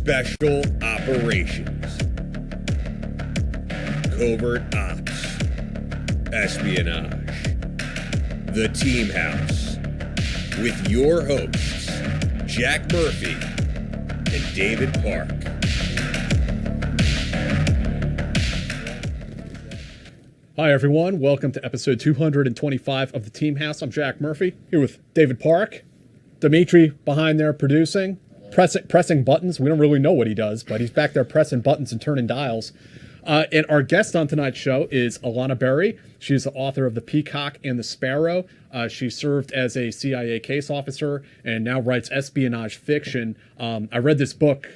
Special Operations, Covert Ops, Espionage, The Team House, with your hosts, Jack Murphy and David Park. Hi, everyone. Welcome to episode 225 of The Team House. I'm Jack Murphy, here with David Park. Dimitri behind there producing, pressing buttons. We don't really know what he does, but he's back there pressing buttons and turning dials. And our guest on tonight's show is Ilana Berry. She's the author of The Peacock The Sparrow. She served as a CIA case officer and now writes espionage fiction. I read this book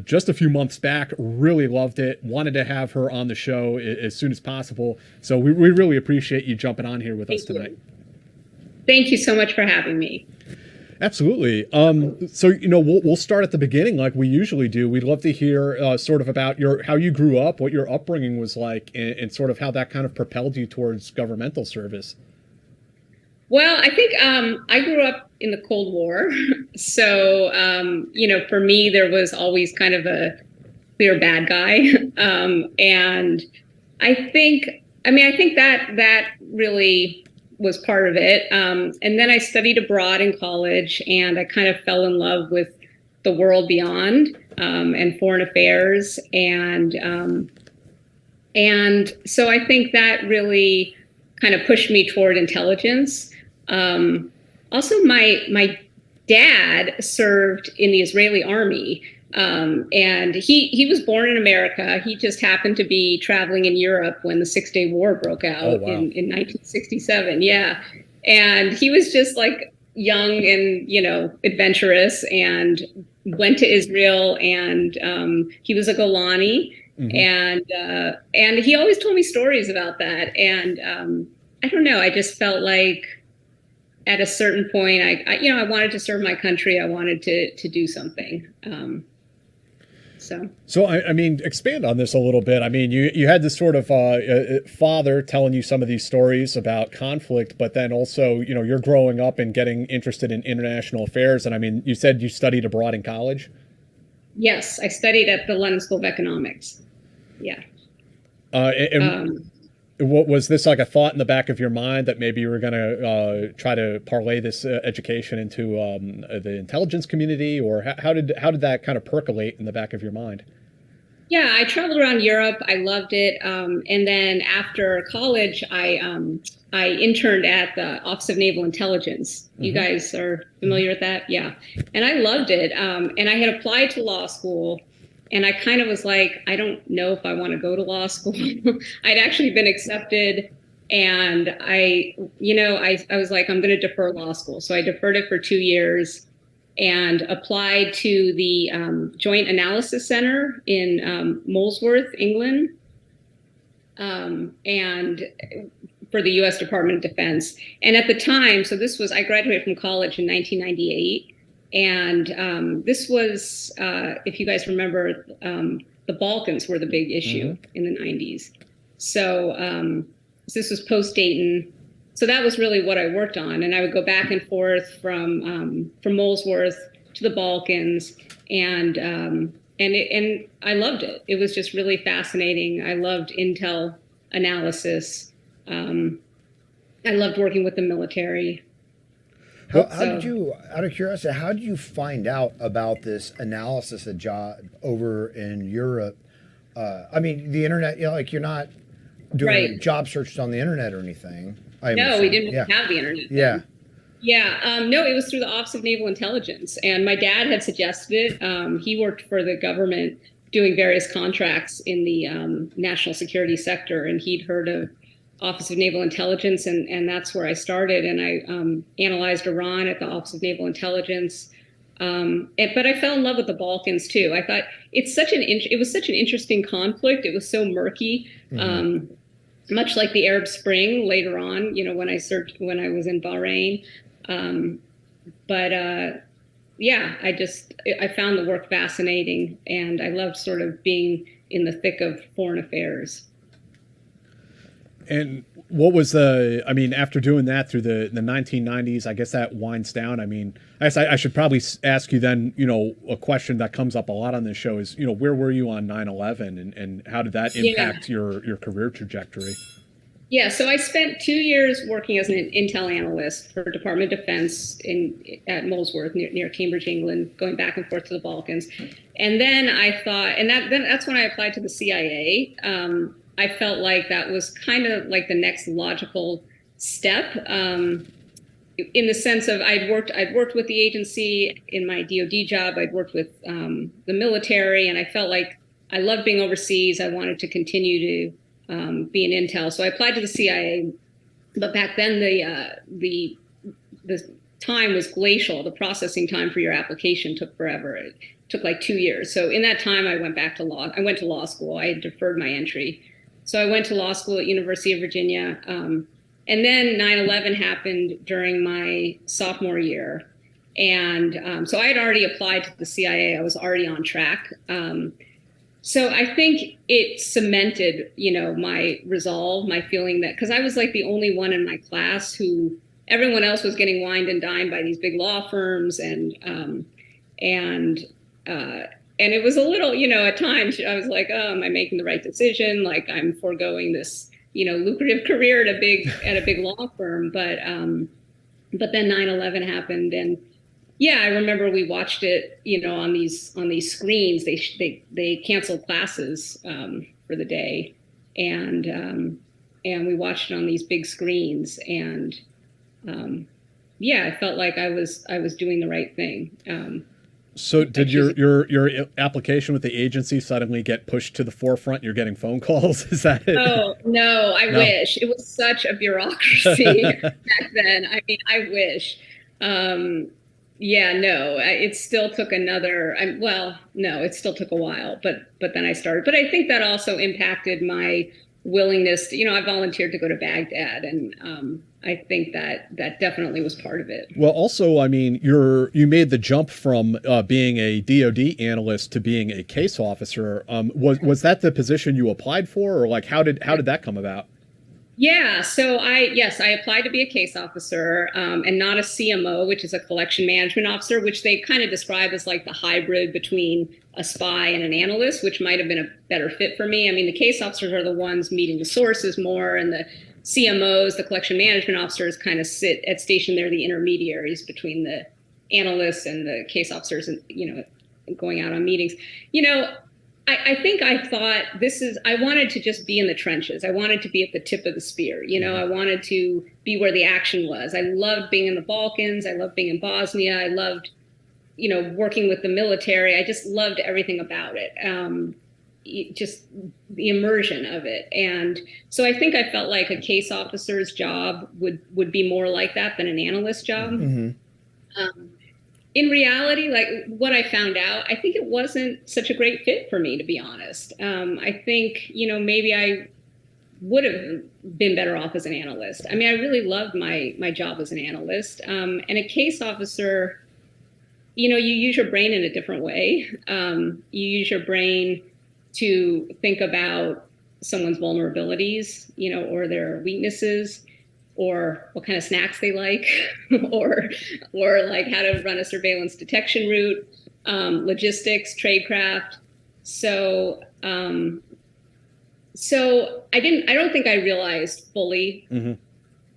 just a few months back, really loved it, wanted to have her on the show as soon as possible. So we really appreciate you jumping on here with us tonight. Thank you so much for having me. Absolutely. So, we'll start at the beginning like we usually do. We'd love to hear sort of about how you grew up, what your upbringing was like, and sort of how that kind of propelled you towards governmental service. Well, I think I grew up in the Cold War. So, for me, there was always kind of a clear bad guy. And I think that really was part of it. And then I studied abroad in college, and I kind of fell in love with the world beyond and foreign affairs. And so I think that really kind of pushed me toward intelligence. Also, my dad served in the Israeli army, and he was born in America. He just happened to be traveling in Europe when the Six-Day War broke out in 1967. Yeah, and he was just like young and adventurous, and went to Israel, and he was a Golani, and he always told me stories about that, and I don't know, I just felt like at a certain point, I wanted to serve my country. I wanted to do something. So I mean, expand on this a little bit. I mean, you had this sort of father telling you some of these stories about conflict, but then also, you're growing up and getting interested in international affairs. And I mean, you said you studied abroad in college? Yes, I studied at the London School of Economics. Yeah. What was this like a thought in the back of your mind that maybe you were going to try to parlay this education into the intelligence community, or how did that kind of percolate in the back of your mind? Yeah, I traveled around Europe. I loved it, and then after college, I interned at the Office of Naval Intelligence. You guys are familiar with that? Yeah, and I loved it. And I had applied to law school. And I kind of was like, I don't know if I want to go to law school. I'd actually been accepted, and I was like, I'm going to defer law school. So I deferred it for 2 years and applied to the Joint Analysis Center in Molesworth, England, and for the U.S. Department of Defense. And at the time, I graduated from college in 1998. And this was, if you guys remember, the Balkans were the big issue in the 90s. So this was post-Dayton. So that was really what I worked on. And I would go back and forth from Molesworth to the Balkans. And I loved it. It was just really fascinating. I loved intel analysis. I loved working with the military. How did you, out of curiosity, how did you find out about this analysis job over in Europe? I mean, the internet, you're not doing job searches on the internet or anything. No, we didn't have the internet. Yeah. Yeah. No, it was through the Office of Naval Intelligence. And my dad had suggested it. He worked for the government doing various contracts in the national security sector, and he'd heard of Office of Naval Intelligence, and that's where I started. And I analyzed Iran at the Office of Naval Intelligence. But I fell in love with the Balkans too. I thought it was such an interesting conflict. It was so murky, much like the Arab Spring later on. When I was in Bahrain. I found the work fascinating, and I loved sort of being in the thick of foreign affairs. And what was I mean, after doing that through the 1990s, I guess that winds down. I mean, I guess I should probably ask you then, a question that comes up a lot on this show is, where were you on 9/11 and how did that impact your career trajectory? Yeah, so I spent 2 years working as an intel analyst for Department of Defense at Molesworth near Cambridge, England, going back and forth to the Balkans. And then I thought, and that's when I applied to the CIA. I felt like that was kind of like the next logical step, in the sense of I'd worked with the agency in my DoD job. I'd worked with the military, and I felt like I loved being overseas. I wanted to continue to be in intel, so I applied to the CIA. But back then, the time was glacial. The processing time for your application took forever. It took like 2 years. So in that time, I went to law school. I had deferred my entry. So I went to law school at University of Virginia. And then 9/11 happened during my sophomore year. And so I had already applied to the CIA. I was already on track. So I think it cemented, my resolve, my feeling that, because I was like the only one in my class who, everyone else was getting wined and dined by these big law firms. And it was a little, at times I was like, oh, am I making the right decision? Like I'm foregoing this, lucrative career at a big law firm. But then 9/11 happened, and yeah, I remember we watched it, on these screens. They canceled classes for the day, and we watched it on these big screens. And yeah, I felt like I was doing the right thing. So did your application with the agency suddenly get pushed to the forefront? You're getting phone calls? Is that it? Oh, no, I wish. It was such a bureaucracy back then. I mean, I wish. Yeah, no, it still took it still took a while, but then I started. But I think that also impacted my willingness to, I volunteered to go to Baghdad, and I think that definitely was part of it. Well, also, I mean, you made the jump from being a DoD analyst to being a case officer. Was that the position you applied for, or like how did that come about? Yeah, so I applied to be a case officer, and not a CMO, which is a collection management officer, which they kind of describe as like the hybrid between a spy and an analyst, which might have been a better fit for me. I mean, the case officers are the ones meeting the sources more, and the CMOs, the collection management officers, kind of sit at station. They're the intermediaries between the analysts and the case officers, and going out on meetings. I think I thought I wanted to just be in the trenches. I wanted to be at the tip of the spear. I wanted to be where the action was. I loved being in the Balkans. I loved being in Bosnia. I loved, working with the military. I just loved everything about it. Just the immersion of it. And so I think I felt like a case officer's job would be more like that than an analyst job. Mm-hmm. In reality, like what I found out, I think it wasn't such a great fit for me, to be honest. I think, maybe I would have been better off as an analyst. I mean, I really loved my job as an analyst. And a case officer, you use your brain in a different way. You use your brain to think about someone's vulnerabilities, or their weaknesses, or what kind of snacks they like, or like how to run a surveillance detection route, logistics, tradecraft. So I don't think I realized fully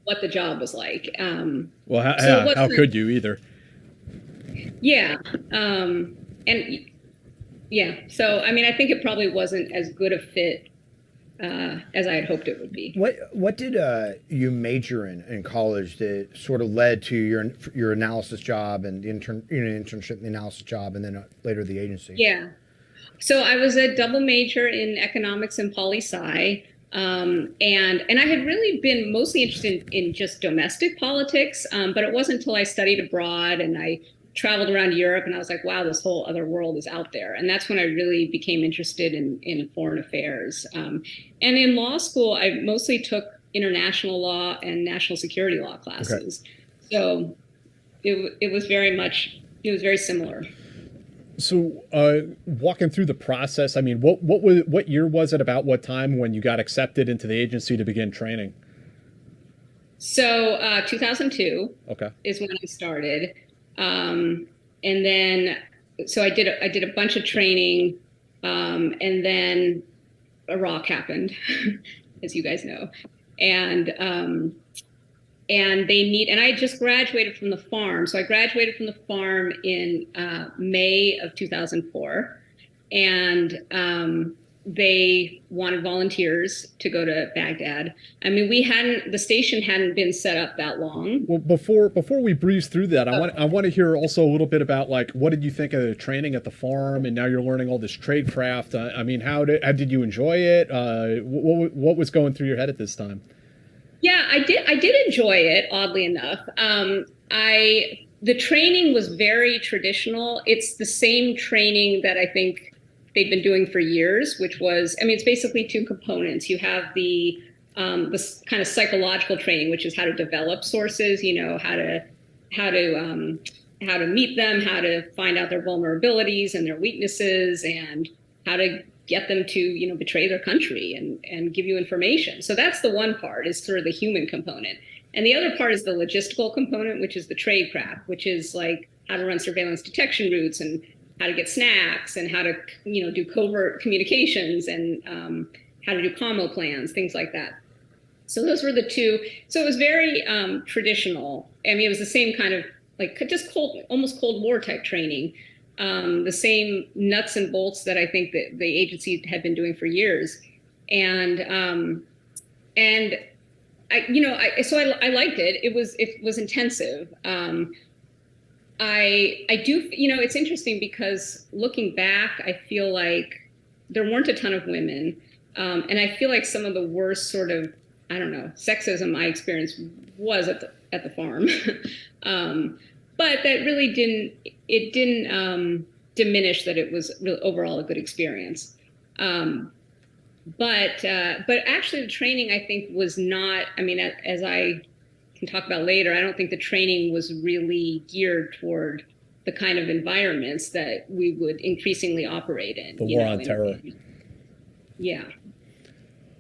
what the job was like. Well, how could you either? Yeah. So, I mean, I think it probably wasn't as good a fit as I had hoped it would be. What did you major in college that sort of led to your analysis job and the internship and the analysis job, and then later the agency? Yeah. So I was a double major in economics and poli-sci. And I had really been mostly interested in just domestic politics, but it wasn't until I studied abroad and I traveled around Europe and I was like, wow, this whole other world is out there. And that's when I really became interested in foreign affairs. And in law school, I mostly took international law and national security law classes. Okay. So it was very similar. Walking through the process, I mean, what year was it, about what time when you got accepted into the agency to begin training? So 2002 Okay. is when I started. And then, so I did a bunch of training, and then Iraq happened, as you guys know. And and I just graduated from the farm. So I graduated from the farm in May of 2004. And they wanted volunteers to go to Baghdad. I mean, the station hadn't been set up that long. Well, before we breeze through that, I want to hear also a little bit about, like, what did you think of the training at the farm, and now you're learning all this tradecraft. I mean, how did you enjoy it? What was going through your head at this time? Yeah, I did enjoy it, oddly enough. The training was very traditional. It's the same training that I think they've been doing for years, which was, I mean, it's basically two components. You have the kind of psychological training, which is how to develop sources, you know, how to meet them, how to find out their vulnerabilities and their weaknesses, and how to get them to, you know, betray their country and give you information. So that's the one part, is sort of the human component. And the other part is the logistical component, which is the tradecraft, which is like how to run surveillance detection routes and how to get snacks and how to, you know, do covert communications and how to do commo plans, things like that. So those were the two. So it was very traditional. I mean, it was the same kind of like just almost Cold War type training. The same nuts and bolts that I think that the agency had been doing for years. And I liked it. It was intensive. I do, you know, it's interesting because looking back, I feel like there weren't a ton of women. And I feel like some of the worst sort of, I don't know, sexism I experienced was at the farm. But that really didn't diminish that it was really overall a good experience. But actually the training, I think, was not, I mean, as I can talk about later, I don't think the training was really geared toward the kind of environments that we would increasingly operate in. The war on terror. Yeah.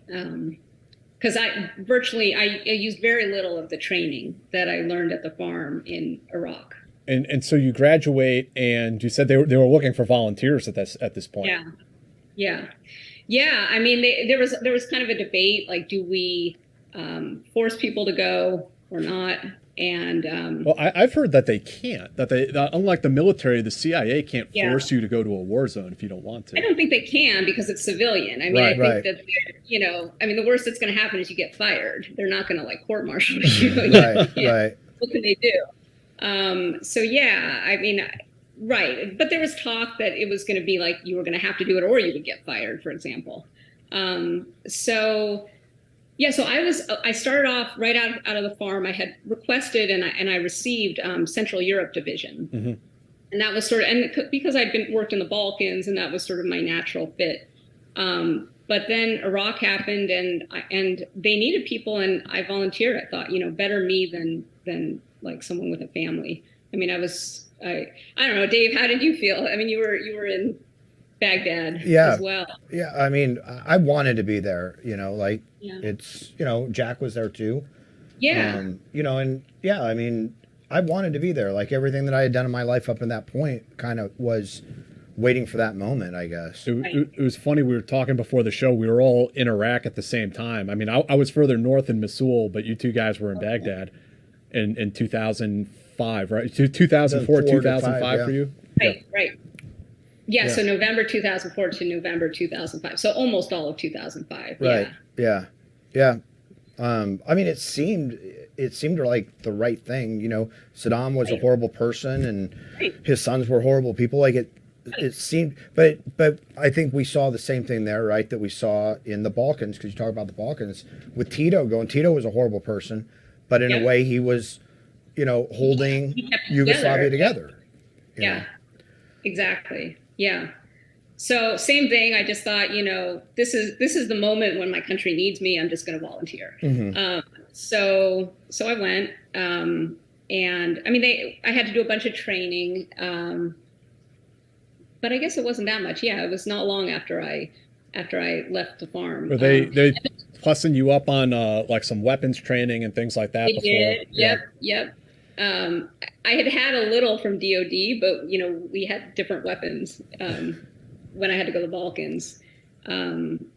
Because I used very little of the training that I learned at the farm in Iraq. And so you graduate, and you said they were looking for volunteers at this point. Yeah. I mean, there was kind of a debate, like, do we force people to go or not? And well, I've heard that they can't. That unlike the military, the CIA can't force you to go to a war zone if you don't want to. I don't think they can, because it's civilian. I mean, I think that you know, I mean, the worst that's going to happen is you get fired. They're not going to like court-martial you. Right. What can they do? So yeah, I mean, right. But there was talk that it was going to be like you were going to have to do it or you would get fired, for example. So I started off right out of the farm. I had requested and I received Central Europe Division. Mm-hmm. And that was sort of, and because I'd worked in the Balkans, and that was sort of my natural fit. But then Iraq happened, and they needed people, and I volunteered. I thought, you know, better me than like someone with a family. I mean, I don't know, Dave, how did you feel? I mean, you were in Baghdad as well. Yeah, I mean, I wanted to be there, you know, like it's, you know, Jack was there too. Yeah. You know, and yeah, I mean, I wanted to be there. Like everything that I had done in my life up in that point kind of was waiting for that moment, I guess. It was funny. We were talking before the show. We were all in Iraq at the same time. I mean, I was further north in Mosul, but you two guys were in Baghdad in 2005, right? 2004, 2005 for you? Right. Yeah, so November 2004 to November 2005. So almost all of 2005. Right. Yeah. I mean, it seemed like the right thing. You know, Saddam was a horrible person, and his sons were horrible people. Like it seemed, but I think we saw the same thing there, right? That we saw in the Balkans, because you talk about the Balkans with Tito going. Tito was a horrible person, but in a way he was, you know, holding Yugoslavia together. You know? Exactly. Yeah. So same thing. I just thought, you know, this is the moment when my country needs me. I'm just going to volunteer. Mm-hmm. So I went, and I mean, I had to do a bunch of training. but I guess it wasn't that much. Yeah, it was not long after I left the farm. Were they plussing you up on like some weapons training and things like that they before? did. Yeah. Yep. I had a little from DoD, but we had different weapons. When I had to go to the Balkans,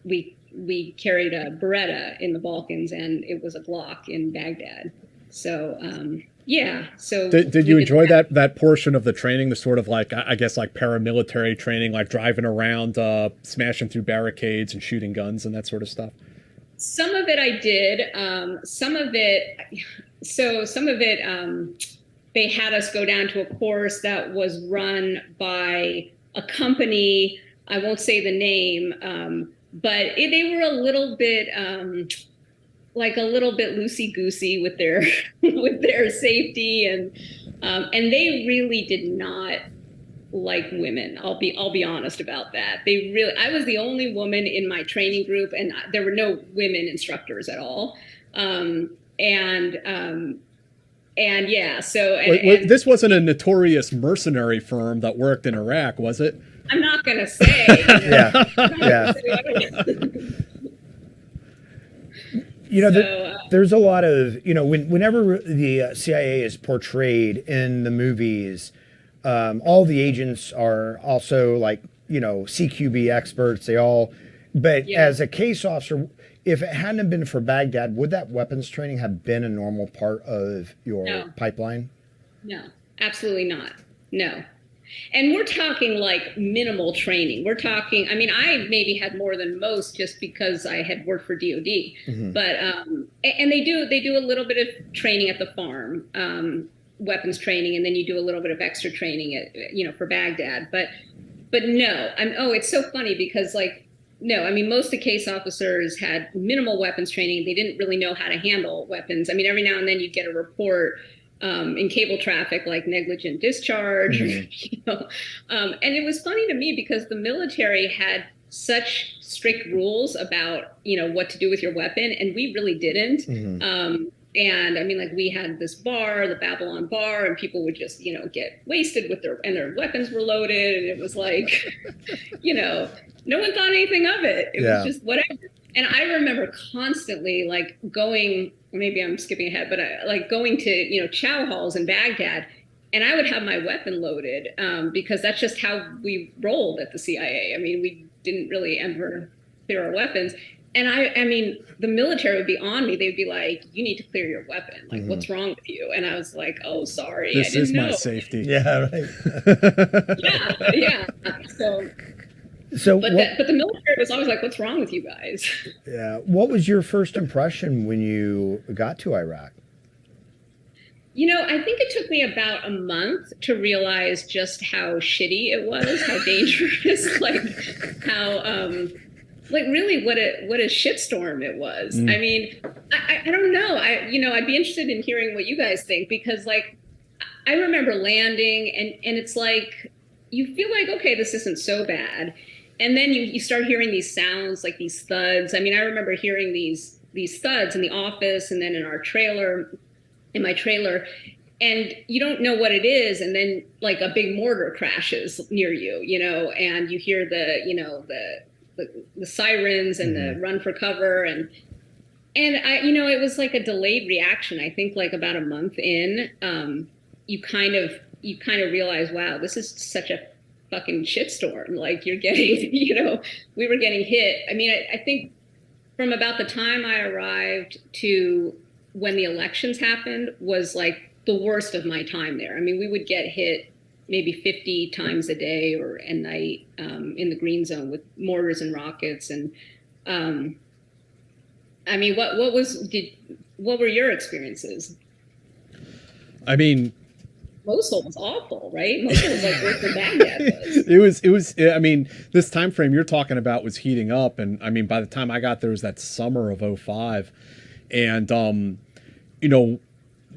we carried a Beretta in the Balkans, and it was a Glock in Baghdad. So yeah. So did you enjoy that portion of the training, the sort of like, I guess, like paramilitary training, like driving around, smashing through barricades and shooting guns and that sort of stuff? Some of it I did. Some of it, they had us go down to a course that was run by a company. I won't say the name, but they were a little bit loosey-goosey with their with their safety, and they really did not like women. I'll be honest about that. I was the only woman in my training group, and there were no women instructors at all. Yeah, so and this wasn't a notorious mercenary firm that worked in Iraq, was it? I'm not gonna say. Yeah. There's a lot of, whenever the CIA is portrayed in the movies, all the agents are also like, CQB experts. As a case officer, if it hadn't been for Baghdad, would that weapons training have been a normal part of your pipeline? No, absolutely not. No. And we're talking like minimal training. We're talking, I mean, I maybe had more than most just because I had worked for DoD. Mm-hmm. But, and they do a little bit of training at the farm, weapons training, and then you do a little bit of extra training at, for Baghdad. But no, it's so funny because most of the case officers had minimal weapons training. They didn't really know how to handle weapons. I mean, every now and then you'd get a report in cable traffic, like negligent discharge, mm-hmm. And it was funny to me because the military had such strict rules about, what to do with your weapon, and we really didn't. Mm-hmm. And I mean, like, we had this bar, the Babylon bar, and people would just, get wasted with their weapons were loaded, and it was like, no one thought anything of it. It was just whatever. And I remember constantly going, maybe I'm skipping ahead, but going to, chow halls in Baghdad, and I would have my weapon loaded because that's just how we rolled at the CIA. I mean, we didn't really ever clear our weapons. And I mean, the military would be on me. They'd be like, you need to clear your weapon. Like, mm-hmm. What's wrong with you? And I was like, oh, sorry. This is my safety. Yeah, right. Yeah. But the military was always like, what's wrong with you guys? Yeah. What was your first impression when you got to Iraq? I think it took me about a month to realize just how shitty it was, how dangerous, really what a shitstorm it was. Mm. I mean, I don't know. I'd be interested in hearing what you guys think, because I remember landing and it's like, you feel like, okay, this isn't so bad. And then you start hearing these sounds, like these thuds. I mean, I remember hearing these thuds in the office and then in my trailer, and you don't know what it is. And then like a big mortar crashes near you, and you hear the sirens and the run for cover. And I, it was like a delayed reaction. I think like about a month in, you kind of realize, wow, this is such a fucking shitstorm. Like, you're getting, we were getting hit. I mean, I think from about the time I arrived to when the elections happened was like the worst of my time there. I mean, we would get hit maybe 50 times a day or a night in the green zone with mortars and rockets. And I mean, what were your experiences? I mean, Mosul was awful, right? Mosul was like worse than Baghdad was. It was. I mean, this time frame you're talking about was heating up, and I mean, by the time I got there, it was that summer of '05, and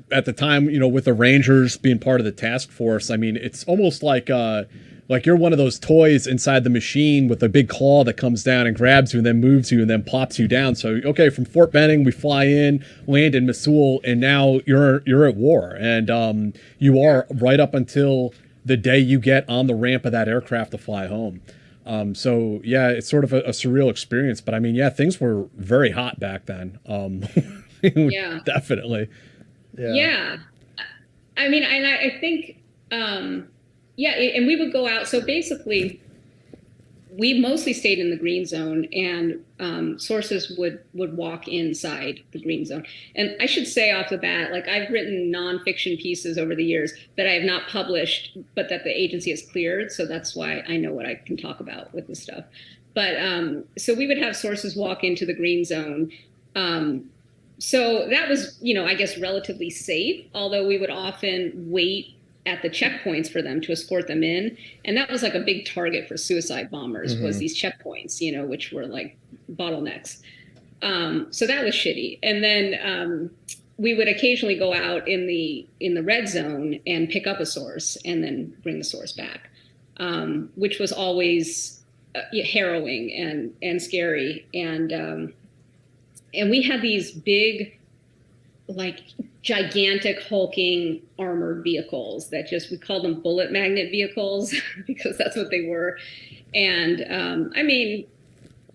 at the time, with the Rangers being part of the task force, I mean, it's almost like you're one of those toys inside the machine with a big claw that comes down and grabs you and then moves you and then plops you down. So, okay, from Fort Benning, we fly in, land in Mosul, and now you're at war. And you are right up until the day you get on the ramp of that aircraft to fly home. So yeah, it's sort of a surreal experience, but I mean, yeah, things were very hot back then. Yeah, definitely. Yeah. I mean, and I think, yeah, and we would go out. So basically, we mostly stayed in the green zone, and sources would walk inside the green zone. And I should say off the bat, like, I've written nonfiction pieces over the years that I have not published, but that the agency has cleared. So that's why I know what I can talk about with this stuff. But so we would have sources walk into the green zone. So that was, I guess, relatively safe, although we would often wait at the checkpoints for them to escort them in. And that was like a big target for suicide bombers, was these checkpoints, which were like bottlenecks. So that was shitty. And then we would occasionally go out in the red zone and pick up a source and then bring the source back, which was always harrowing and scary. And we had these big, like, gigantic hulking armored vehicles that we called them bullet magnet vehicles because that's what they were. And I mean,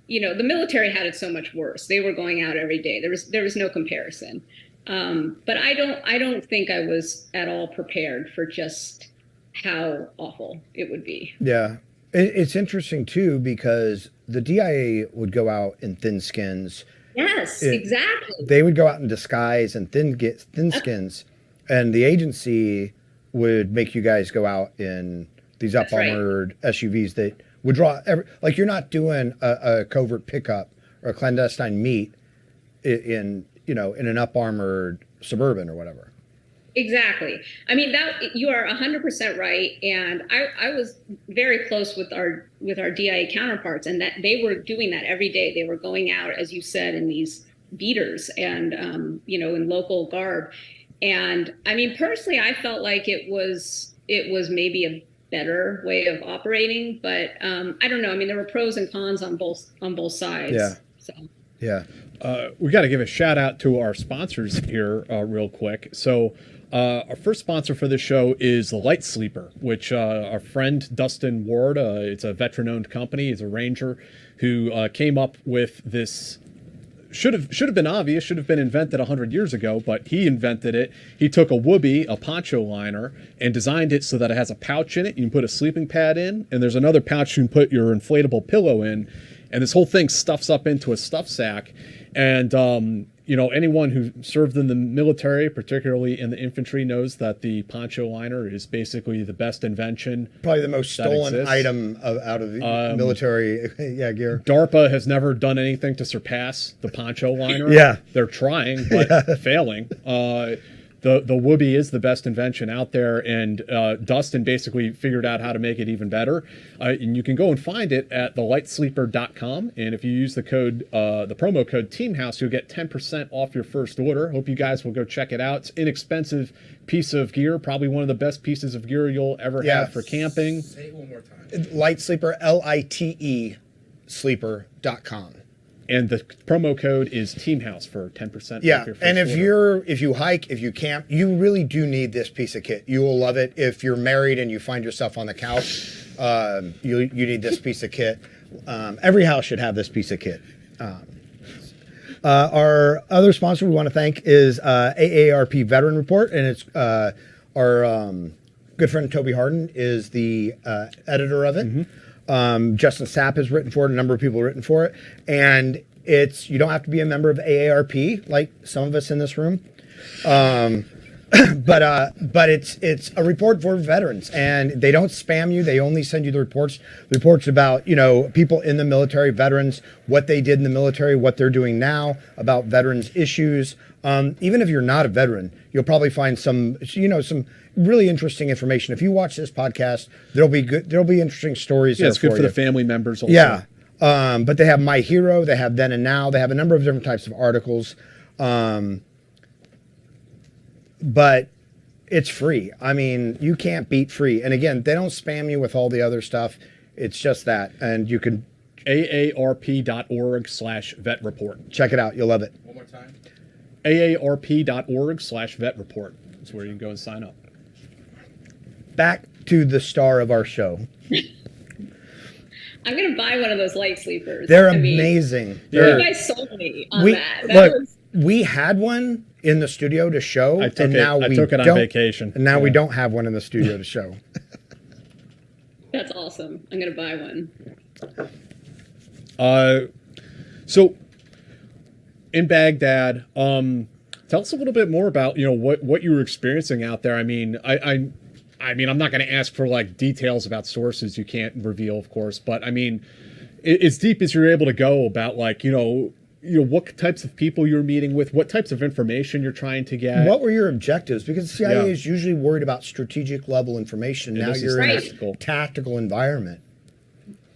the military had it so much worse. They were going out every day. There was no comparison. But I don't think I was at all prepared for just how awful it would be. Yeah. It's interesting too, because the DIA would go out in thin skins. Yes, exactly. They would go out in disguise and thin skins, and the agency would make you guys go out in these up armored SUVs that would draw like, you're not doing a covert pickup or a clandestine meet in an up armored Suburban or whatever. Exactly. I mean, that you are 100% right. And I was very close with our DIA counterparts, and that they were doing that every day. They were going out, as you said, in these beaters and, in local garb. And I mean, personally, I felt like it was maybe a better way of operating, but I don't know. I mean, there were pros and cons on both sides. Yeah. So. Yeah. We got to give a shout out to our sponsors here real quick. So our first sponsor for this show is the Lite Sleeper, which our friend Dustin Ward, it's a veteran-owned company. He's a ranger who came up with this. Should have been obvious, should have been invented 100 years ago, but he invented it. He took a whoopee, a poncho liner, and designed it so that it has a pouch in it. You can put a sleeping pad in, and there's another pouch you can put your inflatable pillow in. And this whole thing stuffs up into a stuff sack. And, anyone who served in the military, particularly in the infantry, knows that the poncho liner is basically the best invention. Probably the most stolen item out of the military gear. DARPA has never done anything to surpass the poncho liner. Yeah. They're trying, but failing. The whoopee is the best invention out there, and Dustin basically figured out how to make it even better. And you can go and find it at thelitesleeper.com. And if you use the promo code TEAMHOUSE, you'll get 10% off your first order. Hope you guys will go check it out. It's an inexpensive piece of gear, probably one of the best pieces of gear you'll ever have for camping. Say it one more time. Lite Sleeper, LITE sleeper.com. And the promo code is TEAMHOUSE for 10% off Yeah, your first and order. if you hike, if you camp, you really do need this piece of kit. You will love it. If you're married and you find yourself on the couch, you need this piece of kit. Every house should have this piece of kit. Our other sponsor we want to thank is AARP Veteran Report, and it's our good friend Toby Harden is the editor of it. Mm-hmm. Justin Sapp has written for it. A number of people have written for it, and you don't have to be a member of AARP like some of us in this room, but it's a report for veterans, and they don't spam you. They only send you the reports about people in the military, veterans, what they did in the military, what they're doing now, about veterans issues. Even if you're not a veteran, you'll probably find some really interesting information. If you watch this podcast, there'll be interesting stories. Yeah, it's good for the family members also. Yeah. But they have My Hero, they have Then and Now, they have a number of different types of articles. But it's free. I mean, you can't beat free. And again, they don't spam you with all the other stuff. It's just that. And you can AARP.org/vet report. Check it out. You'll love it. One more time. AARP.org/vet report. That's where you can go and sign up. Back to the star of our show. I'm gonna buy one of those light sleepers. They're amazing. You guys sold me on that. We had one in the studio to show, I took it on vacation. And now we don't have one in the studio to show. That's awesome. I'm gonna buy one. So in Baghdad, tell us a little bit more about what you were experiencing out there. I mean, I mean, I'm not going to ask for like details about sources you can't reveal, of course, but I mean, as deep as you're able to go about like what types of people you're meeting with, what types of information you're trying to get. What were your objectives? Because the CIA is usually worried about strategic level information. Now you're in a tactical environment.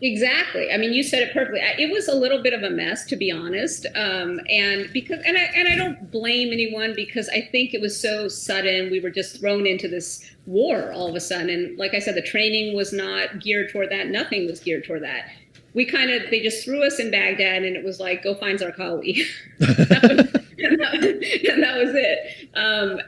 Exactly. I mean, you said it perfectly. It was a little bit of a mess, to be honest. And I don't blame anyone, because I think it was so sudden. We were just thrown into this war all of a sudden. And like I said, the training was not geared toward that. Nothing was geared toward that. They just threw us in Baghdad, and it was like, go find Zarqawi. and that was it.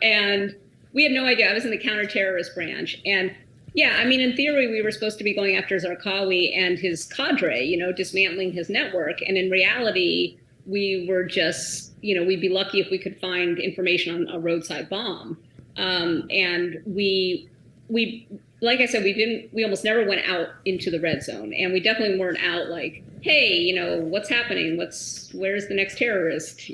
And we had no idea. I was in the counterterrorist branch. And yeah, I mean, in theory, we were supposed to be going after Zarqawi and his cadre, dismantling his network. And in reality, we were just, we'd be lucky if we could find information on a roadside bomb. And we, like I said, we almost never went out into the red zone. And we definitely weren't out like, hey, what's happening? Where's the next terrorist?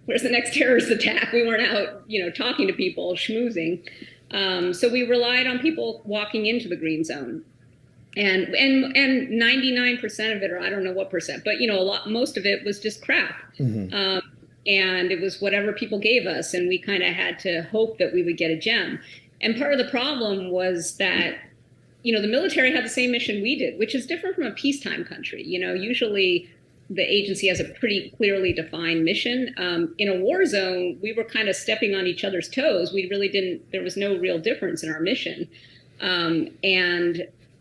Where's the next terrorist attack? We weren't out, talking to people, schmoozing. So we relied on people walking into the green zone, and 99% of it, or I don't know what percent, but most of it was just crap. Mm-hmm. And it was whatever people gave us, and we kind of had to hope that we would get a gem. And part of the problem was that, the military had the same mission we did, which is different from a peacetime country. Usually the agency has a pretty clearly defined mission. In a war zone, we were kind of stepping on each other's toes. There was no real difference in our mission. And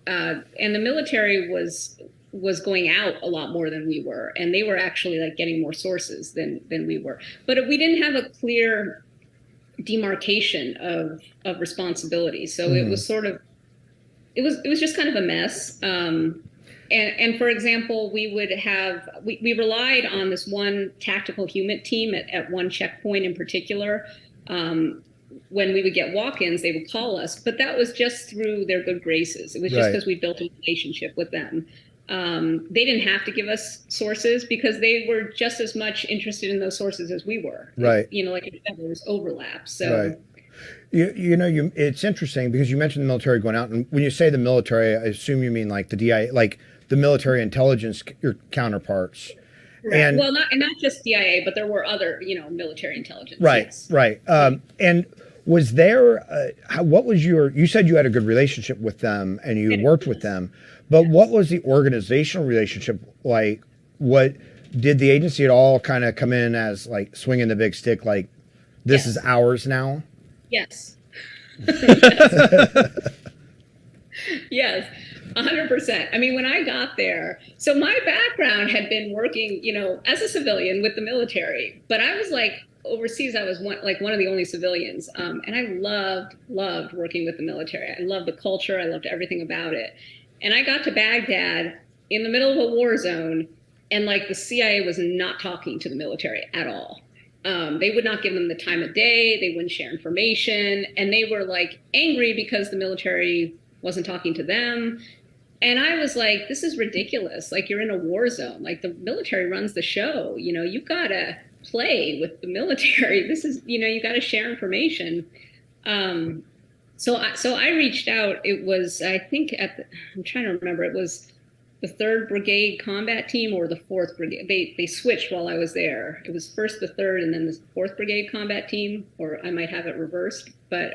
the military was going out a lot more than we were. And they were actually like getting more sources than we were. But we didn't have a clear demarcation of responsibility. So it was sort of, it was just kind of a mess. And for example, we relied on this one tactical human team at one checkpoint in particular. When we would get walk-ins, they would call us, but that was just through their good graces. It was just because we built a relationship with them. They didn't have to give us sources, because they were just as much interested in those sources as we were. Right. Like I said, there was overlap. So. Right. It's interesting because you mentioned the military going out, and when you say the military, I assume you mean like the DIA, like the military intelligence, your counterparts. Right. And not just DIA, but there were other, military intelligence. Right, yes. Right. And was there, what was you said you had a good relationship with them and you worked with them, but what was the organizational relationship like? What did the agency at all kind of come in as like swinging the big stick, like this is ours now? Yes. Yes, 100%. I mean, when I got there, so my background had been working, as a civilian with the military, but I was like overseas. I was one of the only civilians. And I loved working with the military. I loved the culture. I loved everything about it. And I got to Baghdad in the middle of a war zone, and like the CIA was not talking to the military at all. They would not give them the time of day. They wouldn't share information. And they were like angry because the military wasn't talking to them. And I was like, this is ridiculous. Like, you're in a war zone. Like, the military runs the show. You've got to play with the military. This is, you got to share information. So I reached out. It was, I think I'm trying to remember. It was the 3rd Brigade combat team or the 4th Brigade. They switched while I was there. It was first the 3rd and then the 4th Brigade combat team, or I might have it reversed. But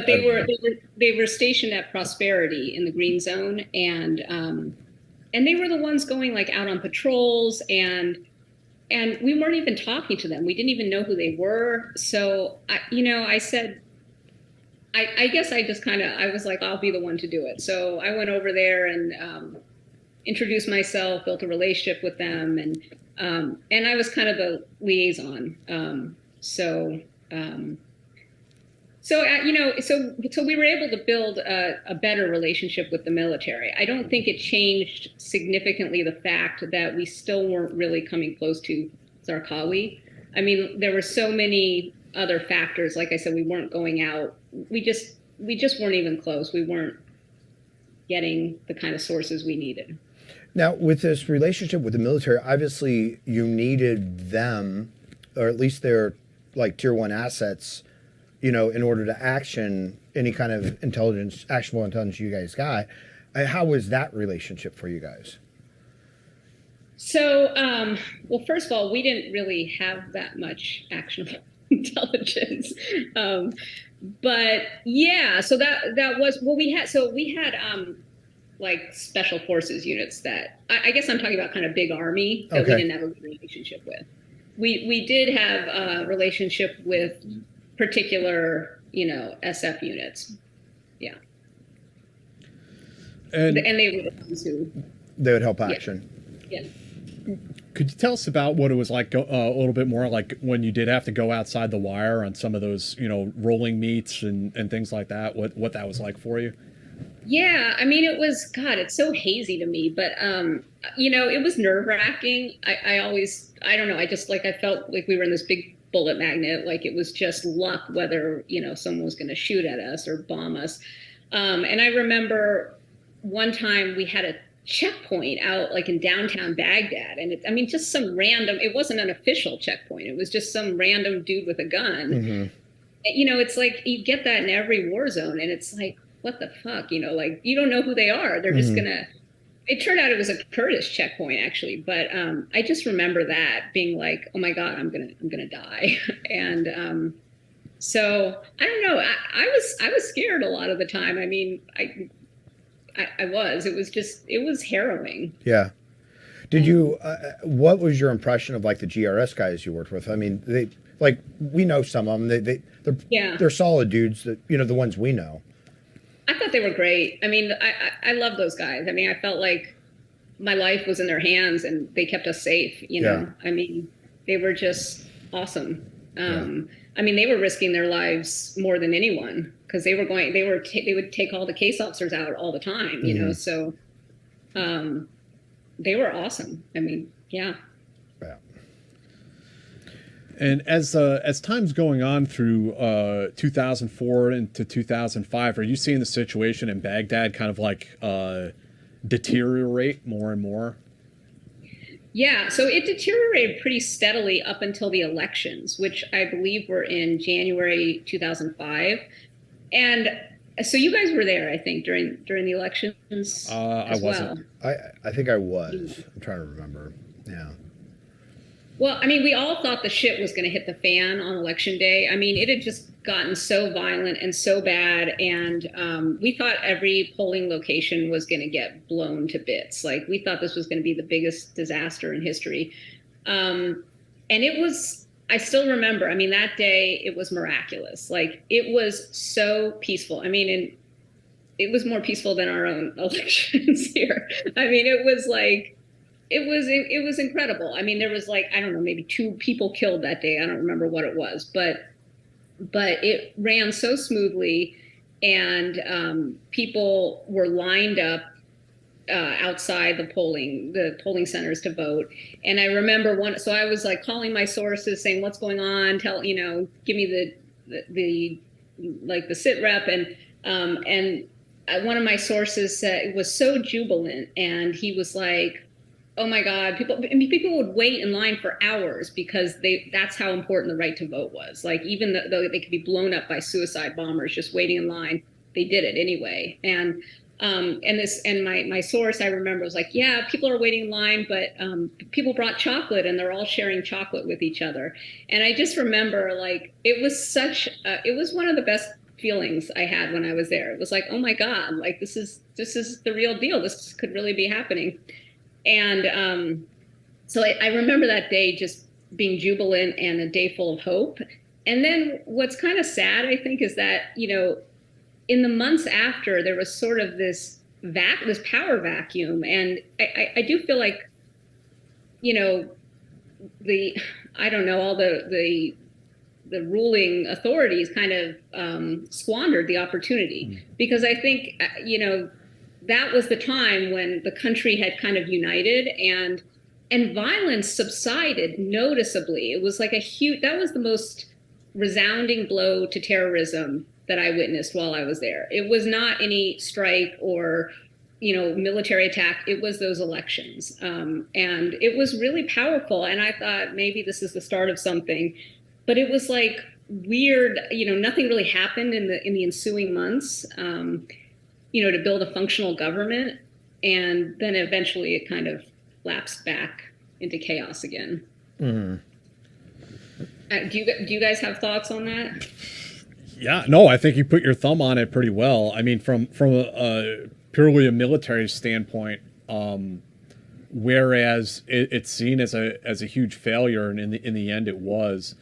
they were stationed at Prosperity in the Green Zone, and they were the ones going like out on patrols, and we weren't even talking to them. We didn't even know who they were. So I said, I guess I just I was like, I'll be the one to do it. So I went over there and introduced myself, built a relationship with them, and I was kind of a liaison. So So, so we were able to build a better relationship with the military. I don't think it changed significantly the fact that we still weren't really coming close to Zarqawi. I mean, there were so many other factors. Like I said, we weren't going out. We just weren't even close. We weren't getting the kind of sources we needed. Now, with this relationship with the military, obviously you needed them, or at least their like tier one assets, you know, in order to action any kind of intelligence, actionable intelligence you guys got. How was that relationship for you guys? So, well, first of all, we didn't really have that much actionable intelligence. But yeah, so that was, well, we had like special forces units that I guess I'm talking about kind of big army that we didn't have a good relationship with. We did have a relationship with particular, SF units. Yeah. And they were the ones who... They would help action. Yeah. Could you tell us about what it was like a little bit more, like when you did have to go outside the wire on some of those, rolling meets and things like that, what that was like for you? Yeah, I mean, it was, God, it's so hazy to me, but, it was nerve-wracking. I don't know, I felt like we were in this big bullet magnet, like it was just luck whether, someone was going to shoot at us or bomb us. And I remember one time we had a checkpoint out like in downtown Baghdad, and just some random, it wasn't an official checkpoint, it was just some random dude with a gun. Mm-hmm. It's like you get that in every war zone, and it's like, what the fuck, like you don't know who they are, they're just gonna... It turned out it was a Kurdish checkpoint actually, but I just remember that being like, oh my God, I'm gonna die. And so I don't know, I was scared a lot of the time. I mean, I was. It was harrowing. Yeah. Did you? What was your impression of like the GRS guys you worked with? I mean, we know some of them. They're solid dudes. That the ones we know. I thought they were great. I mean, I love those guys. I mean, I felt like my life was in their hands, and they kept us safe. Yeah. I mean, they were just awesome. I mean, they were risking their lives more than anyone, because they would take all the case officers out all the time, so they were awesome. I mean, yeah. And as time's going on through 2004 into 2005, are you seeing the situation in Baghdad kind of like deteriorate more and more? Yeah, so it deteriorated pretty steadily up until the elections, which I believe were in January 2005. And so you guys were there, I think, during the elections. I wasn't. Well. I think I was. I'm trying to remember. Yeah. Well, I mean, we all thought the shit was going to hit the fan on election day. I mean, it had just gotten so violent and so bad, and we thought every polling location was going to get blown to bits. Like, we thought this was going to be the biggest disaster in history. And it was, I still remember, I mean, that day it was miraculous. Like, it was so peaceful. I mean, and it was more peaceful than our own elections here. I mean, it was like, it was incredible. I mean, there was like, I don't know, maybe 2 people killed that day. I don't remember what it was, but it ran so smoothly, and people were lined up outside the polling centers to vote. And I remember so I was like calling my sources saying, what's going on? Give me the sit rep. And one of my sources was so jubilant, and he was like, oh my God, people would wait in line for hours because that's how important the right to vote was. Like, even though they could be blown up by suicide bombers just waiting in line, they did it anyway. And my source, I remember, was like, yeah, people are waiting in line, but people brought chocolate, and they're all sharing chocolate with each other. And I just remember, like, it was one of the best feelings I had when I was there. It was like, oh my God, like this is the real deal. This could really be happening. And so I remember that day just being jubilant and a day full of hope. And then what's kind of sad, I think, is that, in the months after, there was sort of this power vacuum. And I do feel like, all the the ruling authorities kind of squandered the opportunity, because I think, that was the time when the country had kind of united, and violence subsided noticeably. It was like that was the most resounding blow to terrorism that I witnessed while I was there. It was not any strike or, military attack. It was those elections. And it was really powerful. And I thought maybe this is the start of something, but it was like weird, nothing really happened in the ensuing months, to build a functional government. And then eventually it kind of lapsed back into chaos again. Mm-hmm. Do you guys have thoughts on that? Yeah, no, I think you put your thumb on it pretty well. I mean, from a purely a military standpoint, whereas it's seen as a huge failure, and in the end it was,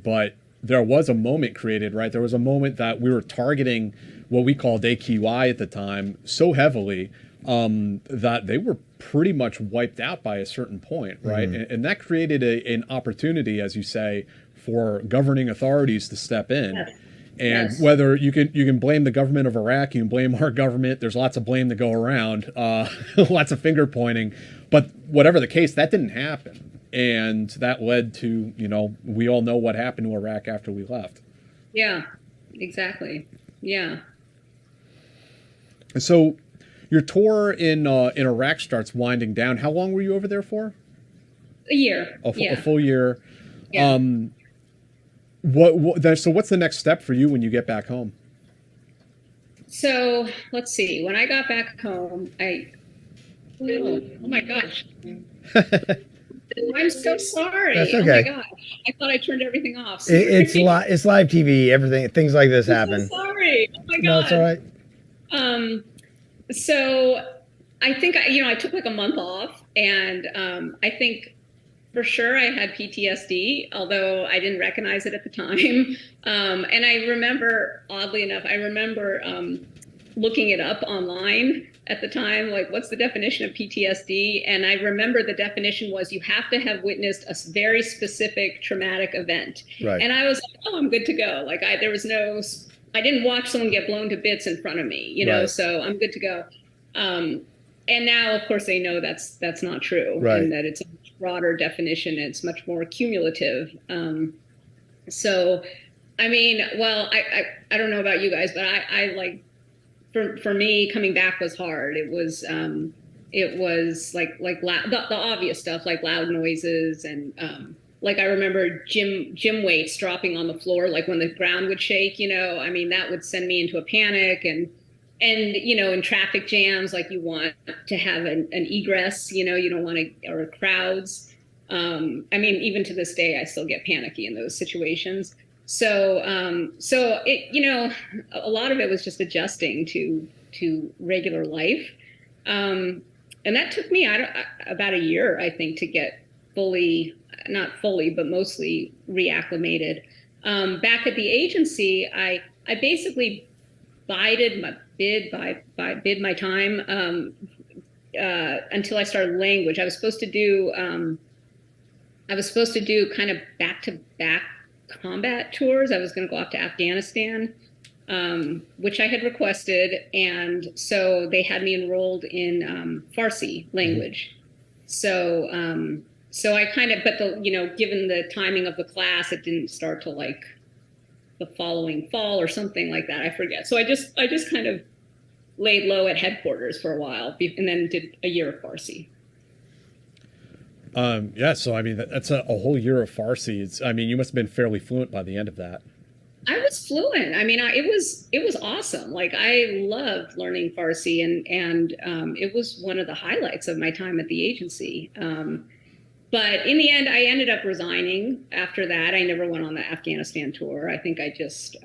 but there was a moment created, right? There was a moment that we were targeting what we called AQI at the time so heavily that they were pretty much wiped out by a certain point, right? Mm-hmm. And that created an opportunity, as you say, for governing authorities to step in. Yes. And Yes. whether you can blame the government of Iraq, you can blame our government. There's lots of blame to go around, lots of finger pointing. But whatever the case, that didn't happen, and that led to we all know what happened to Iraq after we left. Yeah, exactly. Yeah. So your tour in Iraq starts winding down. How long were you over there for? A year. A full year. Yeah. So what's the next step for you when you get back home? So let's see. When I got back home, oh my gosh. I'm so sorry. That's okay. Oh my gosh. I thought I turned everything off. It's live TV. Everything, things like this happen. I'm so sorry. Oh my No, gosh. it's all right. So I think I took like a month off, and I think for sure I had PTSD, although I didn't recognize it at the time. And I remember, oddly enough, looking it up online at the time, like, what's the definition of PTSD? And I remember the definition was you have to have witnessed a very specific traumatic event. Right. And I was like, oh, I'm good to go. Like I didn't watch someone get blown to bits in front of me, Right. so I'm good to go. And now, of course, they know that's not true, Right. and that it's a much broader definition. It's much more cumulative. So, I mean, well, I don't know about you guys, but I like, for me, coming back was hard. It was like the obvious stuff, like loud noises, and like I remember gym weights dropping on the floor, like when the ground would shake. I mean, that would send me into a panic, and in traffic jams, like you want to have an egress. You don't want to, or crowds. I mean, even to this day, I still get panicky in those situations. So it, a lot of it was just adjusting to regular life. And that took me about a year, I think, to get not fully, but mostly reacclimated. Back at the agency, I basically bided my time until I started language. I was supposed to do kind of back-to-back combat tours. I was going to go off to Afghanistan, which I had requested, and so they had me enrolled in Farsi language. So I kind of, but given the timing of the class, it didn't start till like the following fall or something like that. I forget. So I just kind of laid low at headquarters for a while, and then did a year of Farsi. Yeah, so I mean that's a whole year of Farsi. I mean, you must have been fairly fluent by the end of that. I was fluent. I mean, it was awesome. Like I loved learning Farsi, and it was one of the highlights of my time at the agency. But in the end, I ended up resigning after that. I never went on the Afghanistan tour. I think I just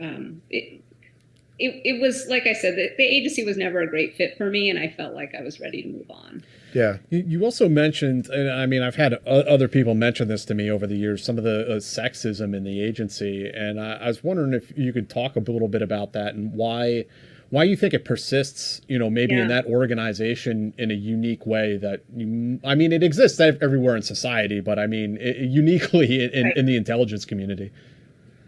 it was, like I said, the agency was never a great fit for me, and I felt like I was ready to move on. Yeah. You also mentioned, and I mean, I've had other people mention this to me over the years, some of the sexism in the agency. And I was wondering if you could talk a little bit about that and why you think it persists, maybe in that organization in a unique way that, I mean, it exists everywhere in society, but I mean, uniquely in the intelligence community.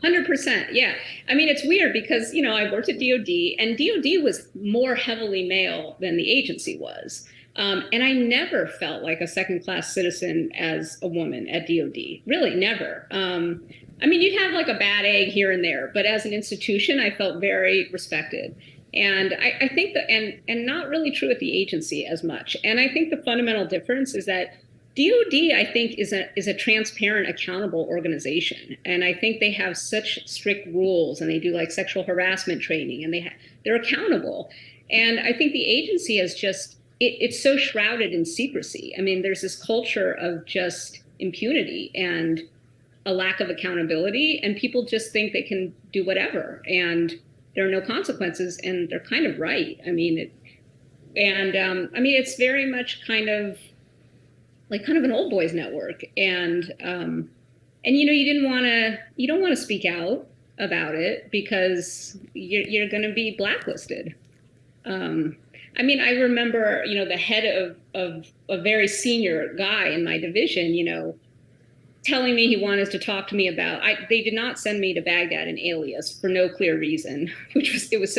100%. Yeah. I mean, it's weird because, I worked at DOD, and DOD was more heavily male than the agency was. And I never felt like a second-class citizen as a woman at DOD. Really, never. I mean, you'd have like a bad egg here and there, but as an institution, I felt very respected. And I think that, and not really true at the agency as much. And I think the fundamental difference is that DOD, I think, is a transparent, accountable organization. And I think they have such strict rules, and they do like sexual harassment training, and they're accountable. And I think the agency is just, it's so shrouded in secrecy. I mean, there's this culture of just impunity and a lack of accountability, and people just think they can do whatever, and there are no consequences, and they're kind of right. I mean, it's very much kind of an old boys network, and you don't want to speak out about it because you're going to be blacklisted. I mean, I remember, the head of a very senior guy in my division, telling me he wanted to talk to me about, they did not send me to Baghdad in alias for no clear reason, it was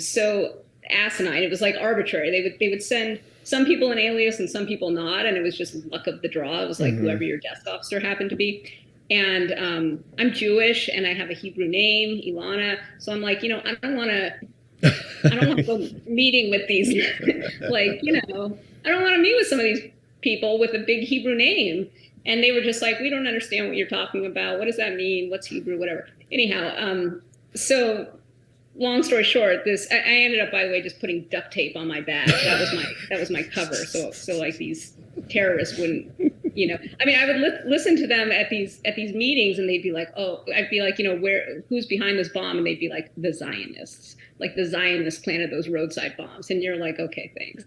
so asinine. It was like arbitrary. They would send some people in alias and some people not, and it was just luck of the draw. It was like whoever your desk officer happened to be. And I'm Jewish, and I have a Hebrew name, Ilana. So I'm like, I don't want to go meeting with these, I don't want to meet with some of these people with a big Hebrew name. And they were just like, we don't understand what you're talking about. What does that mean? What's Hebrew? Whatever. Anyhow, so long story short, I ended up, by the way, just putting duct tape on my bag. That was my cover. So like these terrorists wouldn't, I mean, I would listen to them at these meetings, and they'd be like, oh, I'd be like, who's behind this bomb? And they'd be like, the Zionists. Like the Zionists planted those roadside bombs. And you're like, okay, thanks.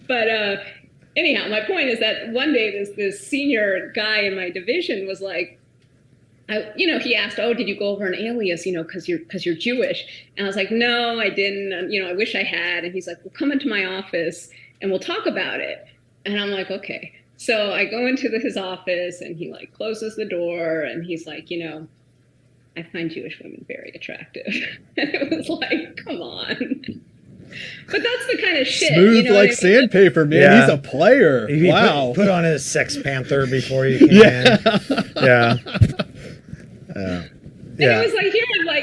But anyhow, my point is that one day this senior guy in my division was like, he asked, oh, did you go over an alias, because you're Jewish? And I was like, no, I didn't. And, I wish I had. And he's like, well, come into my office and we'll talk about it. And I'm like, okay. So I go into his office, and he like closes the door, and he's like, I find Jewish women very attractive. And it was like, come on. But that's the kind of shit. Smooth like sandpaper, man. Yeah. He's a player. Wow. Put on his Sex Panther before you came in. Yeah. And it was like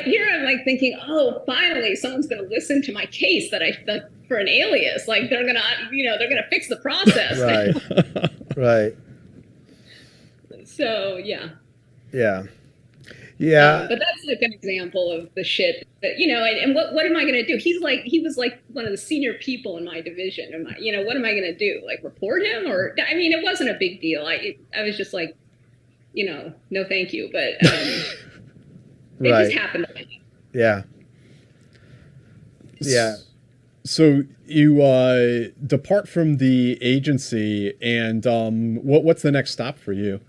here I'm like thinking, oh, finally someone's going to listen to my case for an alias. Like they're gonna fix the process. Right. Right. So yeah. Yeah. Yeah. But that's like an example of the shit that, and what am I going to do? he was like one of the senior people in my division. What am I going to do? Like report him? Or, I mean, it wasn't a big deal. I was just like, no, thank you. But it just happened. Yeah. Yeah. So you depart from the agency, and what's the next stop for you?